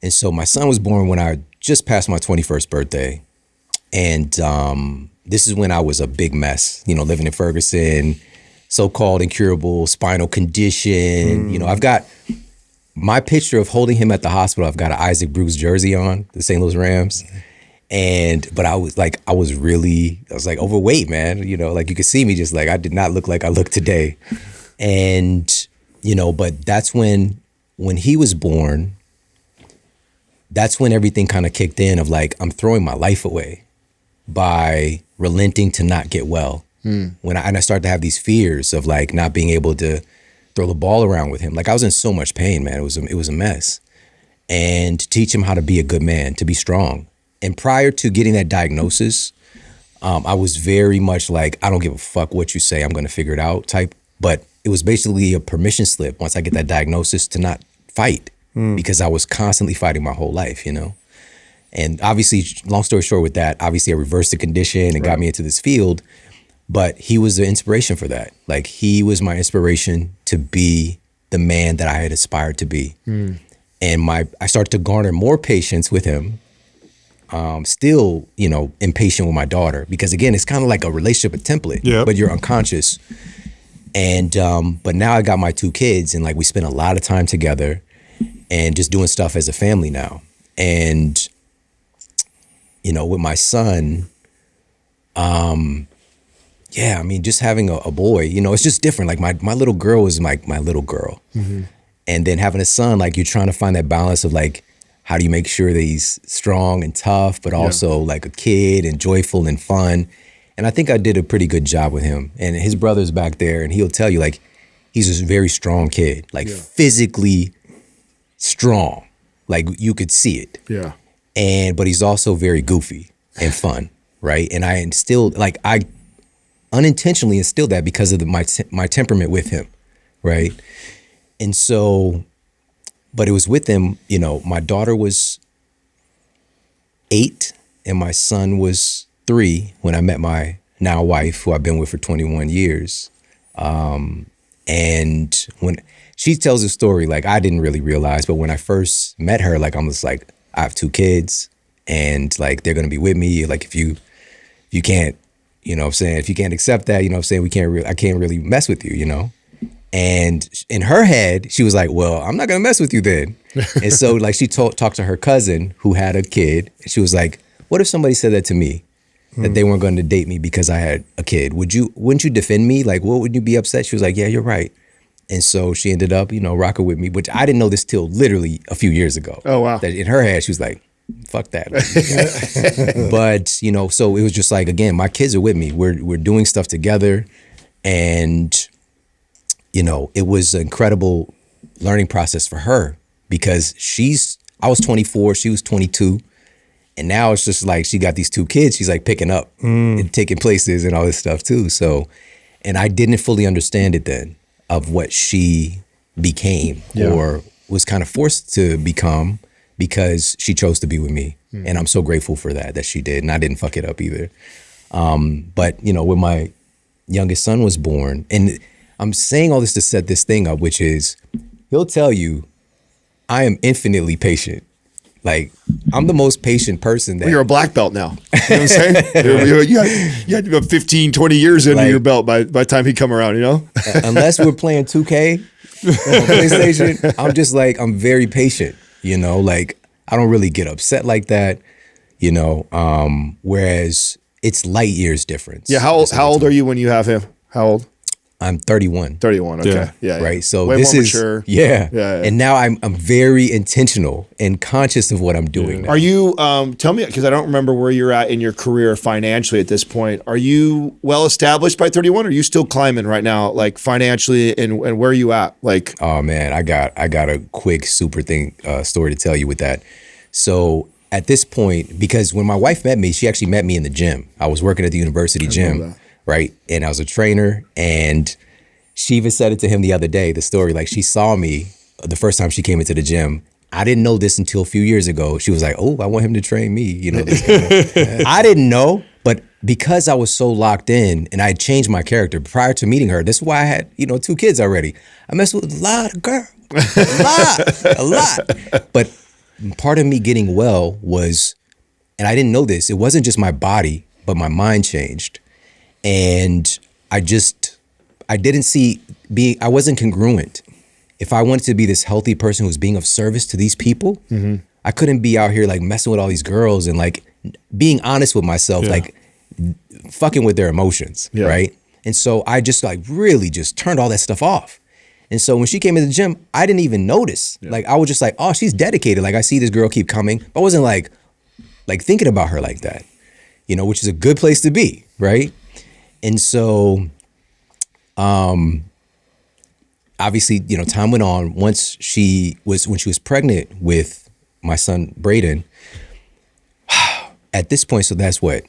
And so my son was born when I just past my 21st birthday. And this is when I was a big mess, living in Ferguson, so-called incurable spinal condition. I've got my picture of holding him at the hospital. I've got an Isaac Bruce jersey on, the St. Louis Rams. But I was like overweight, man. Like you could see me just like, I did not look like I look today. And, but that's when he was born, that's when everything kind of kicked in of like, I'm throwing my life away by relenting to not get well. When I started to have these fears of like not being able to throw the ball around with him. Like I was in so much pain, man. It was a mess. And to teach him how to be a good man, to be strong. And prior to getting that diagnosis, I was very much like, I don't give a fuck what you say, I'm going to figure it out type. But it was basically a permission slip once I get that diagnosis to not fight because I was constantly fighting my whole life, And obviously, long story short with that, obviously I reversed the condition and got me into this field. But he was the inspiration for that. Like he was my inspiration to be the man that I had aspired to be. And I started to garner more patience with him. Still, impatient with my daughter because again, it's kind of like a relationship template, but you're unconscious. And but now I got my 2 kids and like we spend a lot of time together and just doing stuff as a family now. And with my son, yeah, I mean, just having a boy, it's just different. Like my little girl is like my little girl. And then having a son, like you're trying to find that balance of like, how do you make sure that he's strong and tough, but also like a kid and joyful and fun? And I think I did a pretty good job with him. And his brother's back there and he'll tell you like, he's a very strong kid, like physically strong. Like you could see it. Yeah. But he's also very goofy and fun, right? And I unintentionally instilled that because of my temperament with him, right? And so, but it was with him, my daughter was 8 and my son was 3 when I met my now wife, who I've been with for 21 years. And when she tells a story, like I didn't really realize, but when I first met her, like I'm just like, I have 2 kids and like, they're going to be with me. Like if you can't, if you can't accept that, I can't really mess with you, And in her head, she was like, well, I'm not going to mess with you then. And so like she talked to her cousin who had a kid. And she was like, what if somebody said that to me, that they weren't going to date me because I had a kid? Wouldn't you defend me? Like, what would you be upset? She was like, yeah, you're right. And so she ended up, rocking with me, which I didn't know this till literally a few years ago. Oh, wow. That in her head, she was like, fuck that. But, so it was just like, again, my kids are with me. We're doing stuff together. And, it was an incredible learning process for her because I was 24, she was 22. And now it's just like, she got these 2 kids. She's like picking up and taking places and all this stuff too. So, and I didn't fully understand it then of what she became or was kind of forced to become because she chose to be with me. And I'm so grateful for that she did. And I didn't fuck it up either. But, when my youngest son was born, and I'm saying all this to set this thing up, which is, he'll tell you, I am infinitely patient. Like, I'm the most patient person that— Well, you're a black belt now. You know what I'm saying? you had about 15, 20 years under your belt by the time he come around, Unless we're playing 2K on PlayStation, I'm just like, I'm very patient, Like, I don't really get upset like that, whereas it's light years difference. Yeah, how old are you when you have him? How old? I'm 31. 31. Okay. Yeah. Right. So way this more is mature. Yeah. Yeah. And now I'm very intentional and conscious of what I'm doing now. Are you tell me, because I don't remember where you're at in your career financially at this point. Are you well established by 31? Or are you still climbing right now, like financially, and where are you at? Like, oh man, I got a quick super story to tell you with that. So at this point, because when my wife met me, she actually met me in the gym. I was working at the university gym. Right. And I was a trainer, and she even said it to him the other day, the story, like she saw me the first time she came into the gym. I didn't know this until a few years ago. She was like, oh, I want him to train me. I didn't know, but because I was so locked in and I had changed my character prior to meeting her, this is why I had, 2 kids already. I messed with a lot of girls, a lot. But part of me getting well was, and I didn't know this, it wasn't just my body, but my mind changed. And I didn't see I wasn't congruent. If I wanted to be this healthy person who was being of service to these people, I couldn't be out here like messing with all these girls and like being honest with myself, like fucking with their emotions, right? And so I just like really just turned all that stuff off. And so when she came in the gym, I didn't even notice. Like I was just like, oh, she's dedicated. Like I see this girl keep coming, but I wasn't like thinking about her like that, you know, which is a good place to be, right? And so, obviously, you know, time went on. When she was pregnant with my son Braden, at this point, so that's what,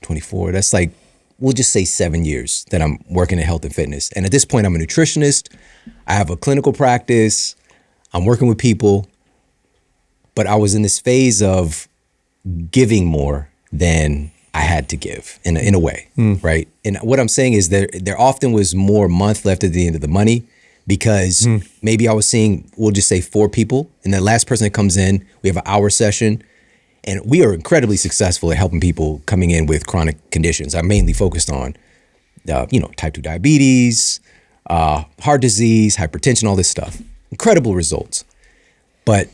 24. That's like, we'll just say 7 years that I'm working in health and fitness. And at this point, I'm a nutritionist. I have a clinical practice. I'm working with people. But I was in this phase of giving more than I had to give in a way, right? And what I'm saying is there often was more month left at the end of the money because maybe I was seeing, we'll just say 4 people. And the last person that comes in, we have an hour session. And we are incredibly successful at helping people coming in with chronic conditions. I'm mainly focused on, type 2 diabetes, heart disease, hypertension, all this stuff. Incredible results. But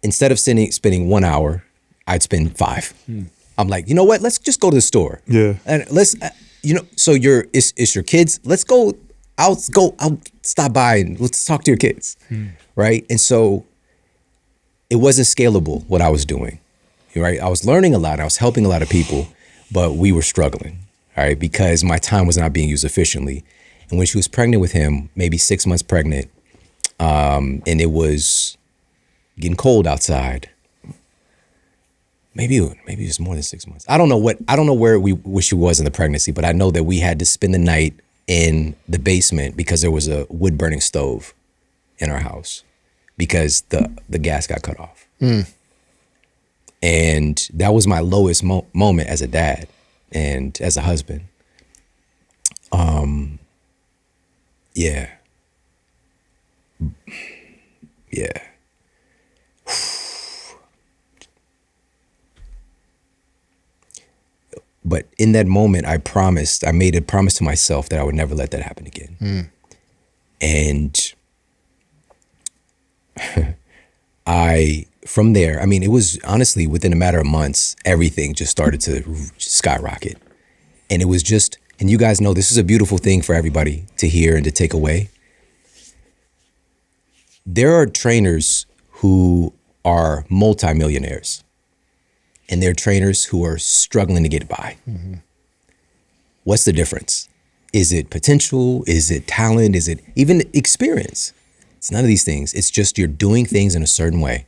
instead of spending 1 hour, I'd spend 5. I'm like, you know what? Let's just go to the store. Yeah. And let's, so it's your kids. Let's go. I'll stop by and let's talk to your kids. Right. And so it wasn't scalable what I was doing. Right. I was learning a lot. I was helping a lot of people, but we were struggling. All right. Because my time was not being used efficiently. And when she was pregnant with him, maybe 6 months pregnant, and it was getting cold outside. Maybe it was more than 6 months. I don't know where she was in the pregnancy, but I know that we had to spend the night in the basement because there was a wood burning stove in our house because the gas got cut off. And that was my lowest moment as a dad and as a husband. Yeah. But in that moment, I made a promise to myself that I would never let that happen again. And from there, I mean, it was honestly within a matter of months, everything just started to skyrocket. And it was just, and you guys know this is a beautiful thing for everybody to hear and to take away. There are trainers who are multimillionaires, and there are trainers who are struggling to get by. What's the difference? Is it potential? Is it talent? Is it even experience? It's none of these things. It's just you're doing things in a certain way.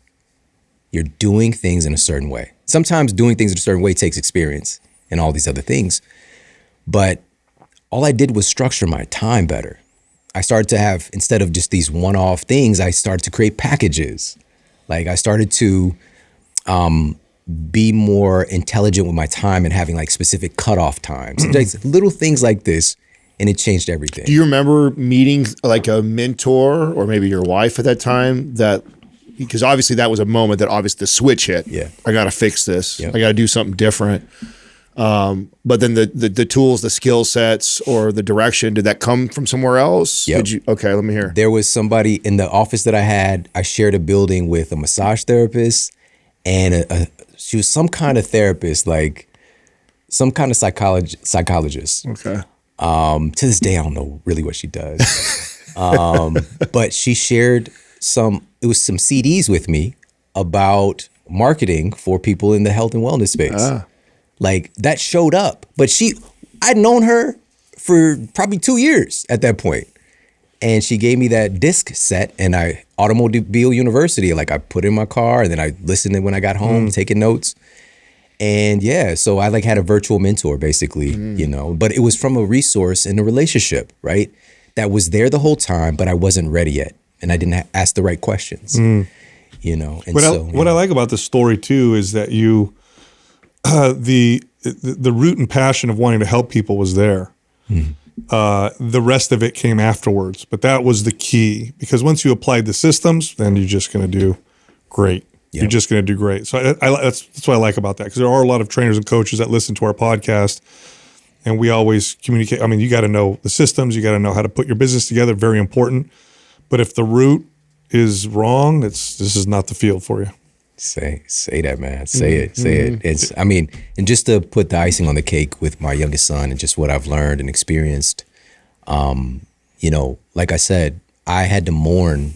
You're doing things in a certain way. Sometimes doing things in a certain way takes experience and all these other things. But all I did was structure my time better. I started to have, instead of just these one-off things, I started to create packages. Like I started to be more intelligent with my time and having like specific cutoff times. Like little things like this, and it changed everything. Do you remember meeting like a mentor or maybe your wife at that time because obviously that was a moment that obviously the switch hit. Yeah. I got to fix this. Yep. I got to do something different. But then the tools, the skill sets or the direction, did that come from somewhere else? Yep. Okay, let me hear. There was somebody in the office that I shared a building with a massage therapist and she was some kind of therapist, like some kind of psychologist. Okay. To this day, I don't know really what she does. But she shared some CDs with me about marketing for people in the health and wellness space. Like that showed up, but I'd known her for probably 2 years at that point. And she gave me that disc set and Automobile University, like I put in my car and then I listened to it when I got home, taking notes. And yeah, so I like had a virtual mentor basically, but it was from a resource in a relationship, right? That was there the whole time, but I wasn't ready yet. And I didn't ask the right questions, And what I like about the story too is that you, the root and passion of wanting to help people was there. The rest of it came afterwards, but that was the key because once you applied the systems, then you're just going to do great. Yep. You're just going to do great. So that's what I like about that, because there are a lot of trainers and coaches that listen to our podcast, and we always communicate. I mean, you got to know the systems, you got to know how to put your business together. Very important. But if the root is wrong, this is not the field for you. Say that, man. Say it. It's, I mean, and just to put the icing on the cake with my youngest son and just what I've learned and experienced, you know, like I said, I had to mourn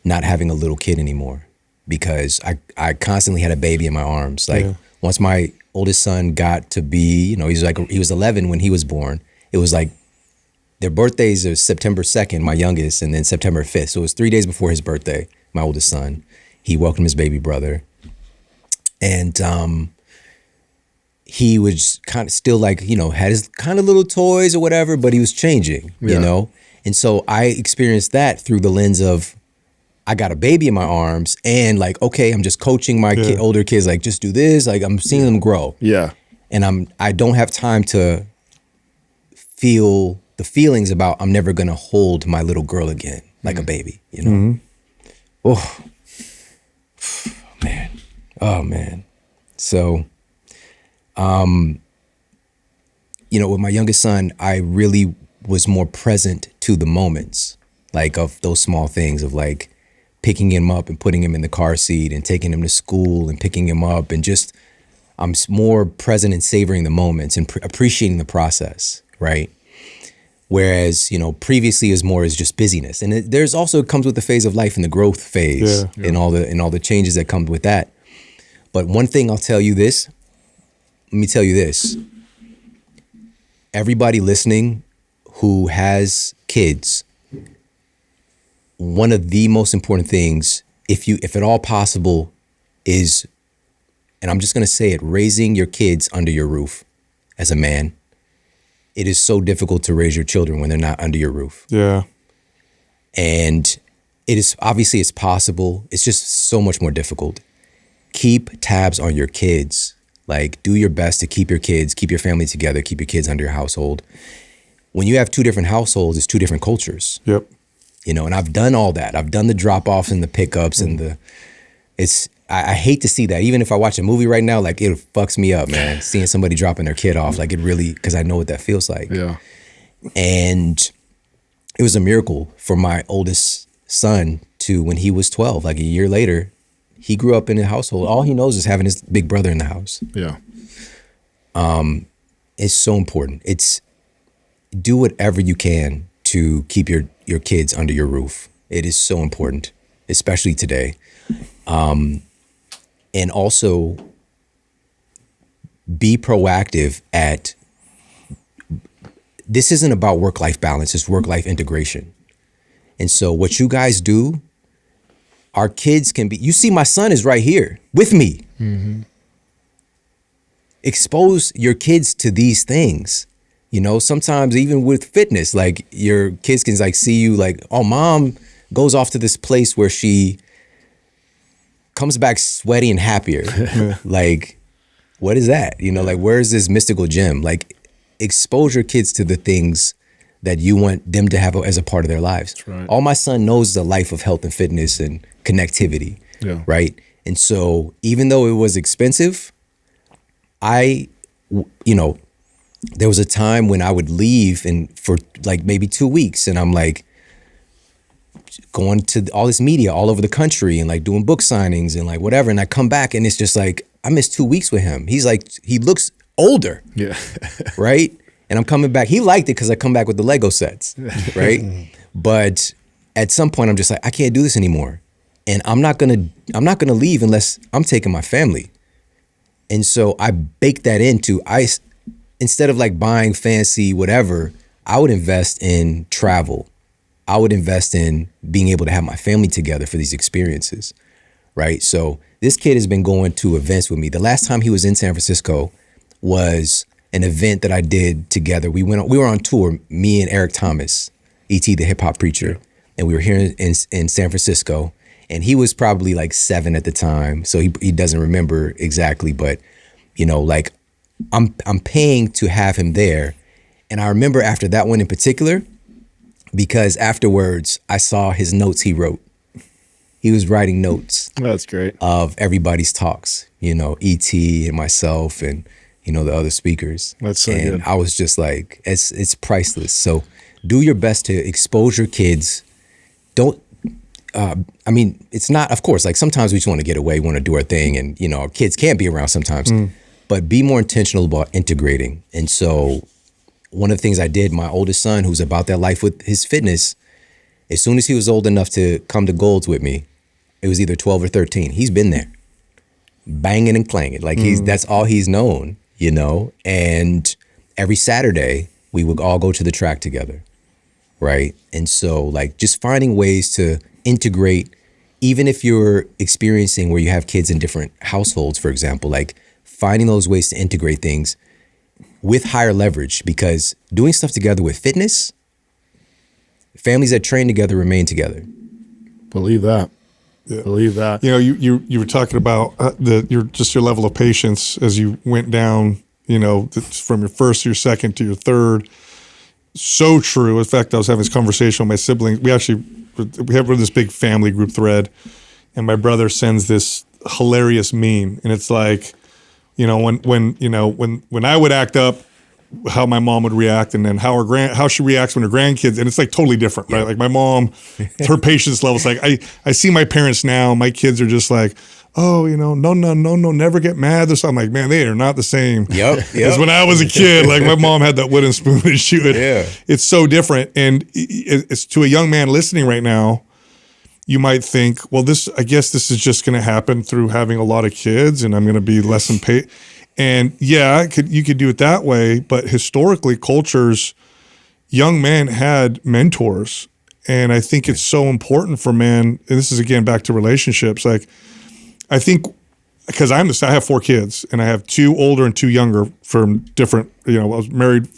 not having a little kid anymore, because I constantly had a baby in my arms. Like once my oldest son got to be, you know, he was 11 when he was born. It was like their birthdays are September 2nd, my youngest, and then September 5th. So it was 3 days before his birthday, my oldest son. He welcomed his baby brother. And he was kind of still like, you know, had his kind of little toys or whatever, but he was changing, you know? And so I experienced that through the lens of, I got a baby in my arms, and like, okay, I'm just coaching my older kids, like, just do this. Like, I'm seeing them grow. Yeah. And I don't have time to feel the feelings about I'm never going to hold my little girl again, like a baby, you know? Oh, man. Oh, man. So, you know, with my youngest son, I really was more present to the moments, like of those small things of like picking him up and putting him in the car seat and taking him to school and picking him up, and just, I'm more present and savoring the moments and appreciating the process, right? Whereas, you know, previously is more as just busyness. And there's also, it comes with the phase of life and the growth phase and all the changes that come with that. But one thing I'll tell you this, let me tell you this. Everybody listening who has kids, one of the most important things, if at all possible, is, and I'm just going to say it, raising your kids under your roof as a man. It is so difficult to raise your children when they're not under your roof. Yeah. And it is, obviously it's possible. It's just so much more difficult. Keep tabs on your kids. Like, do your best to keep your kids, keep your family together, keep your kids under your household. When you have two different households, it's two different cultures. Yep. You know, and I've done all that. I've done the drop-offs and the pickups and I hate to see that. Even if I watch a movie right now, like, it fucks me up, man. Seeing somebody dropping their kid off, like, it really, because I know what that feels like. Yeah. And it was a miracle for my oldest son to, when he was 12, like a year later, he grew up in a household. All he knows is having his big brother in the house. Yeah. It's so important. It's, do whatever you can to keep your kids under your roof. It is so important, especially today. And also be proactive at, this isn't about work-life balance, it's work-life integration. And so what you guys do, our kids can be, you see my son is right here with me. Mm-hmm. Expose your kids to these things. You know, sometimes even with fitness, like your kids can like see you like, oh, mom goes off to this place where she comes back sweaty and happier. Like, what is that? You know, like, where is this mystical gem? Like, expose your kids to the things that you want them to have as a part of their lives. That's right. All my son knows is a life of health and fitness and connectivity, right? And so even though it was expensive, you know, there was a time when I would leave and for like maybe 2 weeks, and I'm like going to all this media all over the country and like doing book signings and like whatever. And I come back and it's just like, I missed 2 weeks with him. He's like, he looks older. Yeah. Right. And I'm coming back. He liked it because I come back with the Lego sets. Right. But at some point I'm just like, I can't do this anymore. And I'm not gonna leave unless I'm taking my family. And so I baked that into, instead of like buying fancy whatever, I would invest in travel. I would invest in being able to have my family together for these experiences, right? So this kid has been going to events with me. The last time he was in San Francisco was an event that I did together. We were on tour, me and Eric Thomas, E.T. the hip hop preacher, and we were here in San Francisco. And he was probably like 7 at the time, so he doesn't remember exactly, but you know, like I'm paying to have him there. And I remember after that one in particular, because afterwards I saw his notes he wrote. he was writing notes That's great. of everybody's talks, E.T. and myself and, the other speakers. That's so and good. I was just like, it's priceless. So do your best to expose your kids. Don't, it's not, of course, like sometimes we just want to get away, want to do our thing and, our kids can't be around sometimes, but be more intentional about integrating. And so one of the things I did, my oldest son, who's about that life with his fitness, as soon as he was old enough to come to Golds with me, it was either 12 or 13. He's been there, banging and clanging. Like that's all he's known, and every Saturday we would all go to the track together, right? And so like just finding ways to integrate, even if you're experiencing where you have kids in different households, for example, like finding those ways to integrate things with higher leverage, because doing stuff together with fitness, families that train together remain together. Believe that. Yeah. Believe that. You were talking about your level of patience as you went down, from your first to your second to your third. So true. In fact, I was having this conversation with my siblings. We have this big family group thread, and my brother sends this hilarious meme, and it's like, when I would act up, how my mom would react, and then how she reacts when her grandkids, and it's like totally different, right? Like my mom, her patience level is like, I see my parents now, my kids are just like, oh, no, never get mad. I'm like, man, they are not the same as when I was a kid. Like my mom had that wooden spoon and she would, it's so different. And it's to a young man listening right now, you might think, well, I guess this is just going to happen through having a lot of kids and I'm going to be less impatient. And yeah, you could do it that way, but historically, cultures, young men had mentors. And I think it's so important for men, and this is again back to relationships. Like, I think, because I have 4 kids, and I have 2 older and 2 younger from different, I was married,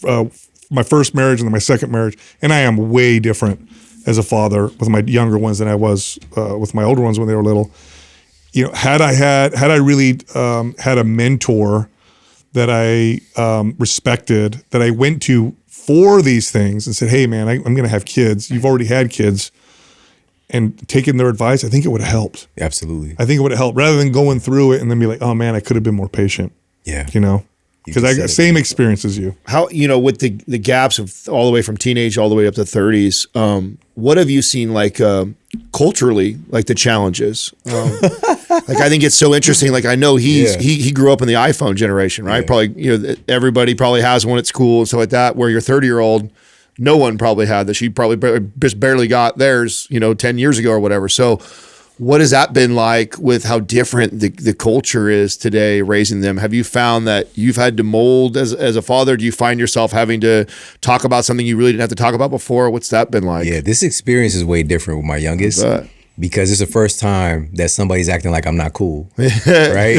my first marriage and then my second marriage, and I am way different as a father with my younger ones than I was with my older ones when they were little. Had I really had a mentor that I respected, that I went to for these things and said, hey man, I'm going to have kids. You've already had kids, and taking their advice, I think it would have helped. Absolutely. I think it would have helped rather than going through it and then be like, oh man, I could have been more patient. Yeah. Because I got same experience as you. How, with the gaps of all the way from teenage all the way up to 30s, what have you seen like culturally, like the challenges? Like I think it's so interesting. Like I know he grew up in the iPhone generation, right? Yeah. Probably, everybody probably has one at school and stuff like that, where your 30-year-old, no one probably had that. She probably just barely got theirs, 10 years ago or whatever. So what has that been like with how different the culture is today, raising them? Have you found that you've had to mold as a father? Do you find yourself having to talk about something you really didn't have to talk about before? What's that been like? Yeah, this experience is way different with my youngest, because it's the first time that somebody's acting like I'm not cool, right?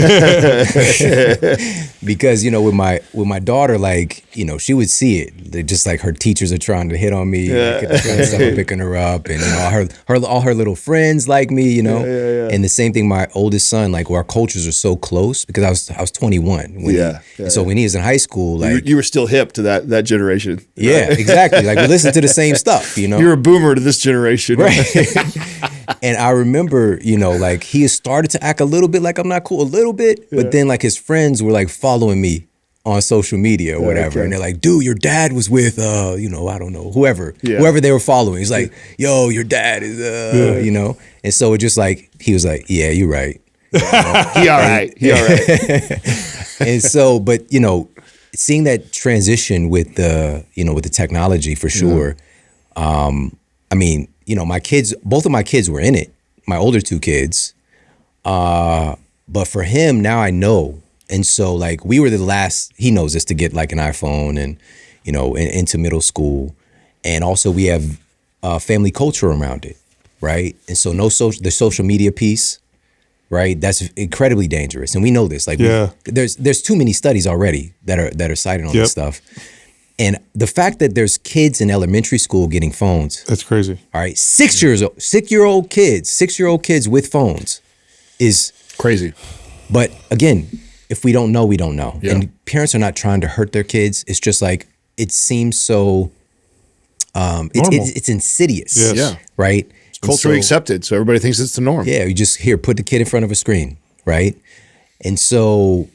Because with my daughter, like she would see it. They're just like her teachers are trying to hit on me, picking her up, and all her little friends like me, And the same thing, my oldest son, like our cultures are so close, because I was 21 when so when he was in high school, like you were still hip to that generation. Yeah, exactly. Like we listened to the same stuff, You're a boomer to this generation, right? And I remember, like he started to act a little bit like I'm not cool, a little bit, but then like his friends were like following me on social media or whatever. Okay. And they're like, dude, your dad was with, I don't know, whoever they were following. He's like, yo, your dad is, And so it just like, he was like, yeah, you're right. He all right. And so, but, seeing that transition with the technology for sure. My kids, both of my kids were in it, my older 2 kids. But for him, now I know. And so like we were the last, he knows this, to get like an iPhone and, into middle school. And also we have family culture around it, right? And so the social media piece, right? That's incredibly dangerous. And we know this. Like there's too many studies already that are cited on this stuff. And the fact that there's kids in elementary school getting phones. That's crazy. All right. 6-year-old kids with phones is crazy. But again, if we don't know, we don't know. Yeah. And parents are not trying to hurt their kids. It's just like, it seems so, it's insidious. Yes. Yeah. Right. culturally accepted, so everybody thinks it's the norm. Yeah, you just put the kid in front of a screen, right? And so,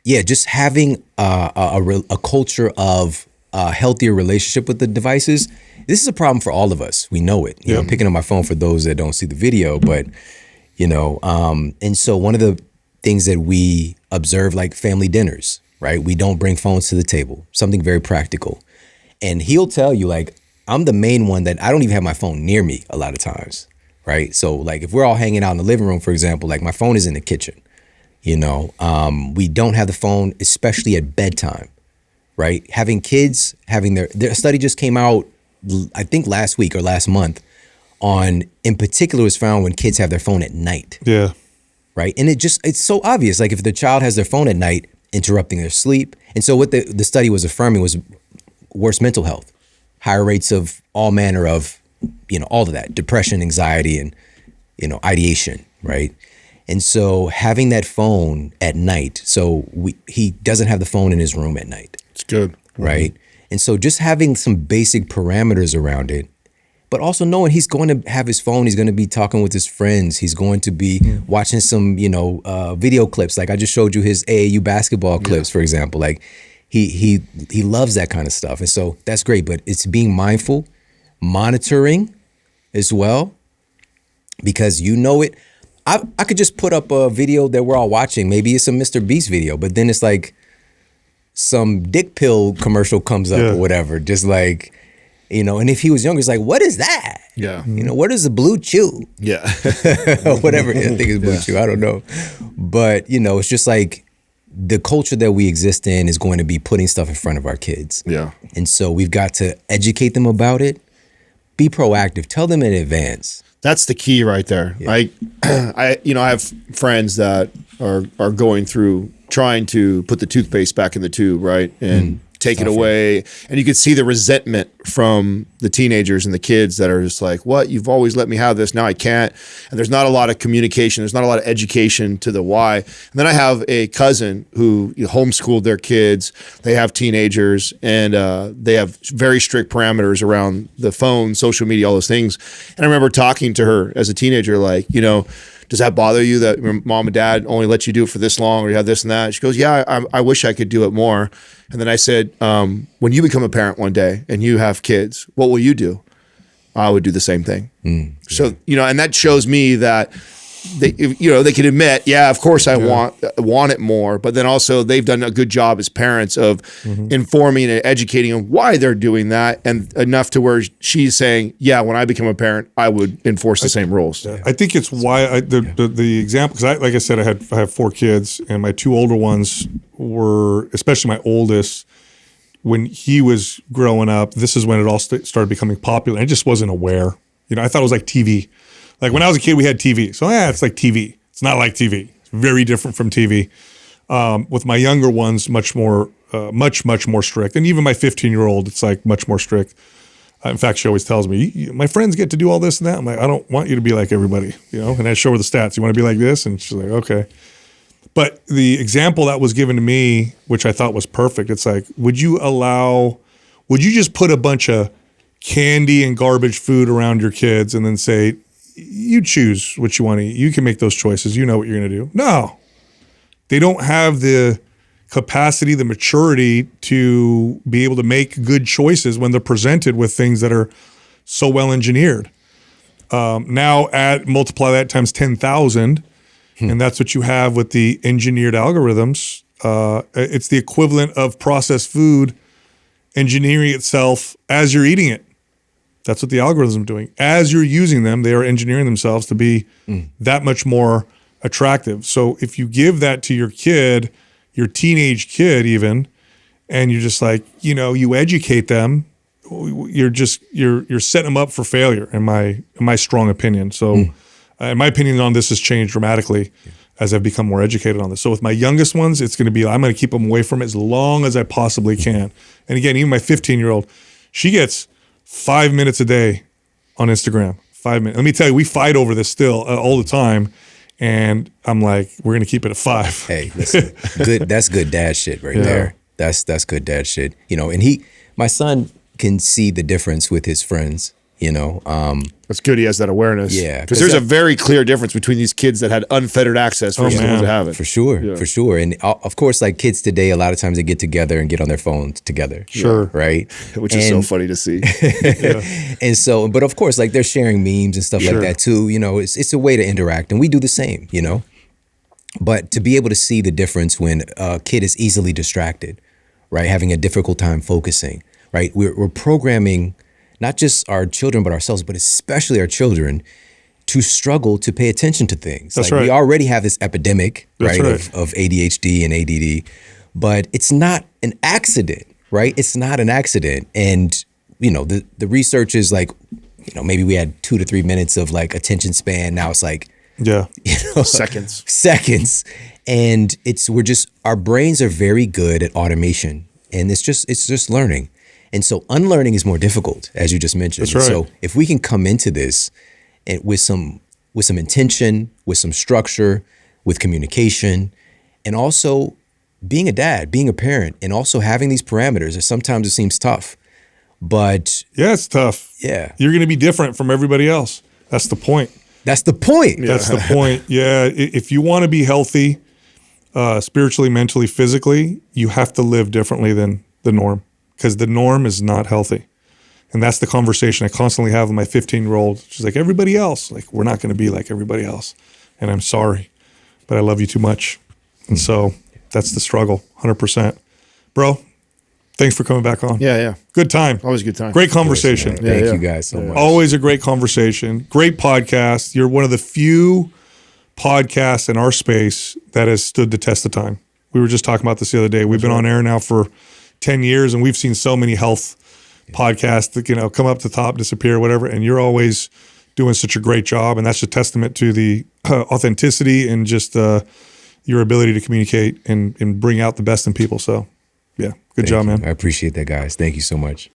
yeah, just having a culture of a healthier relationship with the devices. This is a problem for all of us. We know it. You know, I'm picking up my phone for those that don't see the video, but and so one of the things that we observe, like family dinners, right? We don't bring phones to the table. Something very practical. And he'll tell you, like, I'm the main one that I don't even have my phone near me a lot of times, right? So like if we're all hanging out in the living room, for example, like my phone is in the kitchen, we don't have the phone, especially at bedtime, right? Having kids, having their study just came out, I think last week or last month on, in particular, was found when kids have their phone at night. Yeah. Right. And it's so obvious. Like if the child has their phone at night, interrupting their sleep. And so what the study was affirming was worse mental health, higher rates of all manner of, all of that, depression, anxiety, and, ideation. Right. And so having that phone at night, so he doesn't have the phone in his room at night. It's good. Right. And so just having some basic parameters around it, but also knowing he's going to have his phone, he's going to be talking with his friends, he's going to be watching some, video clips. Like I just showed you his AAU basketball clips, for example. Like he loves that kind of stuff. And so that's great, but it's being mindful, monitoring as well, because it. I could just put up a video that we're all watching. Maybe it's a Mr. Beast video, but then it's like some dick pill commercial comes up or whatever. Just like, and if he was younger, it's like, what is that? Yeah. What is the blue chew? Yeah. Or whatever. I think it's blue chew. I don't know. But, it's just like the culture that we exist in is going to be putting stuff in front of our kids. Yeah. And so we've got to educate them about it, be proactive, tell them in advance. That's the key right there. Yeah. I have friends that are going through trying to put the toothpaste back in the tube, right? And take it away. And you could see the resentment from the teenagers and the kids that are just like, what? You've always let me have this. Now I can't. And there's not a lot of communication. There's not a lot of education to the why. And then I have a cousin who homeschooled their kids. They have teenagers and they have very strict parameters around the phone, social media, all those things. And I remember talking to her as a teenager, like, does that bother you that your mom and dad only let you do it for this long, or you have this and that? She goes, yeah, I wish I could do it more. And then I said, when you become a parent one day and you have kids, what will you do? I would do the same thing. So, and that shows me that they can admit, yeah, of course I want it more, but then also they've done a good job as parents of informing and educating them why they're doing that, and enough to where she's saying, yeah, when I become a parent, I would enforce the same rules. I think it's why the example, because like I said, I have 4 kids, and my 2 older ones were, especially my oldest, when he was growing up, this is when it all started becoming popular. I just wasn't aware. I thought it was like TV. Like when I was a kid, we had TV. So it's like TV. It's not like TV. It's very different from TV. With my younger ones, much more strict. And even my 15-year-old, it's like much more strict. In fact, she always tells me, my friends get to do all this and that. I'm like, I don't want you to be like everybody, And I show her the stats. You want to be like this? And she's like, okay. But the example that was given to me, which I thought was perfect, it's like, would you just put a bunch of candy and garbage food around your kids and then say, you choose what you want to eat. You can make those choices. You know what you're going to do. No, they don't have the capacity, the maturity to be able to make good choices when they're presented with things that are so well engineered. Now multiply that times 10,000, and that's what you have with the engineered algorithms. It's the equivalent of processed food engineering itself as you're eating it. That's what the algorithms are doing. As you're using them, they are engineering themselves to be that much more attractive. So if you give that to your kid, your teenage kid even, and you're just like, you educate them, you're setting them up for failure, in my strong opinion. So in my opinion on this has changed dramatically as I've become more educated on this. So with my youngest ones, it's going to be, I'm going to keep them away from it as long as I possibly can. And again, even my 15-year-old, she gets 5 minutes a day on Instagram. 5 minutes. Let me tell you, we fight over this still all the time. And I'm like, we're going to keep it at 5. Hey, listen, good. That's good dad shit right there. That's good dad shit. And my son can see the difference with his friends. you know. That's good. He has that awareness. Yeah, because there's a very clear difference between these kids that had unfettered access versus the ones that haven't. For sure. And of course, like kids today, a lot of times they get together and get on their phones together. Sure. Right. Which is so funny to see. And so, but of course, like they're sharing memes and stuff like that too. You know, it's a way to interact, and we do the same. You know, but to be able to see the difference when a kid is easily distracted, right, having a difficult time focusing, right, we're programming not just our children but ourselves, but especially our children, to struggle to pay attention to things. That's like right. We already have this epidemic, That's right, right. of ADHD and ADD, but it's not an accident, right? It's not an accident. And, you know, the research is like, you know, maybe we had 2 to 3 minutes of like attention span. Now it's like, Yeah. you know, Seconds. And our brains are very good at automation, and it's just learning. And so unlearning is more difficult, as you just mentioned. That's right. So if we can come into this with some intention, with some structure, with communication, and also being a dad, being a parent, and also having these parameters, sometimes it seems tough, but Yeah, it's tough. yeah, You're going to be different from everybody else. That's the point. that's the point. That's the point. Yeah. If you want to be healthy, spiritually, mentally, physically, you have to live differently than the norm, because the norm is not healthy. And that's the conversation I constantly have with my 15-year-old. She's like, everybody else, like, we're not going to be like everybody else. And I'm sorry, but I love you too much. And so that's the struggle, 100%. Bro, thanks for coming back on. Yeah. Good time. Always a good time. Great conversation. Thank you guys so much. Always a great conversation. Great podcast. You're one of the few podcasts in our space that has stood the test of time. We were just talking about this the other day. We've been on air now for 10 years, and we've seen so many health podcasts that, you know, come up to the top, disappear, whatever. And you're always doing such a great job. And that's a testament to the authenticity and just your ability to communicate and bring out the best in people. So, yeah, good job, man. I appreciate that, guys. Thank you so much.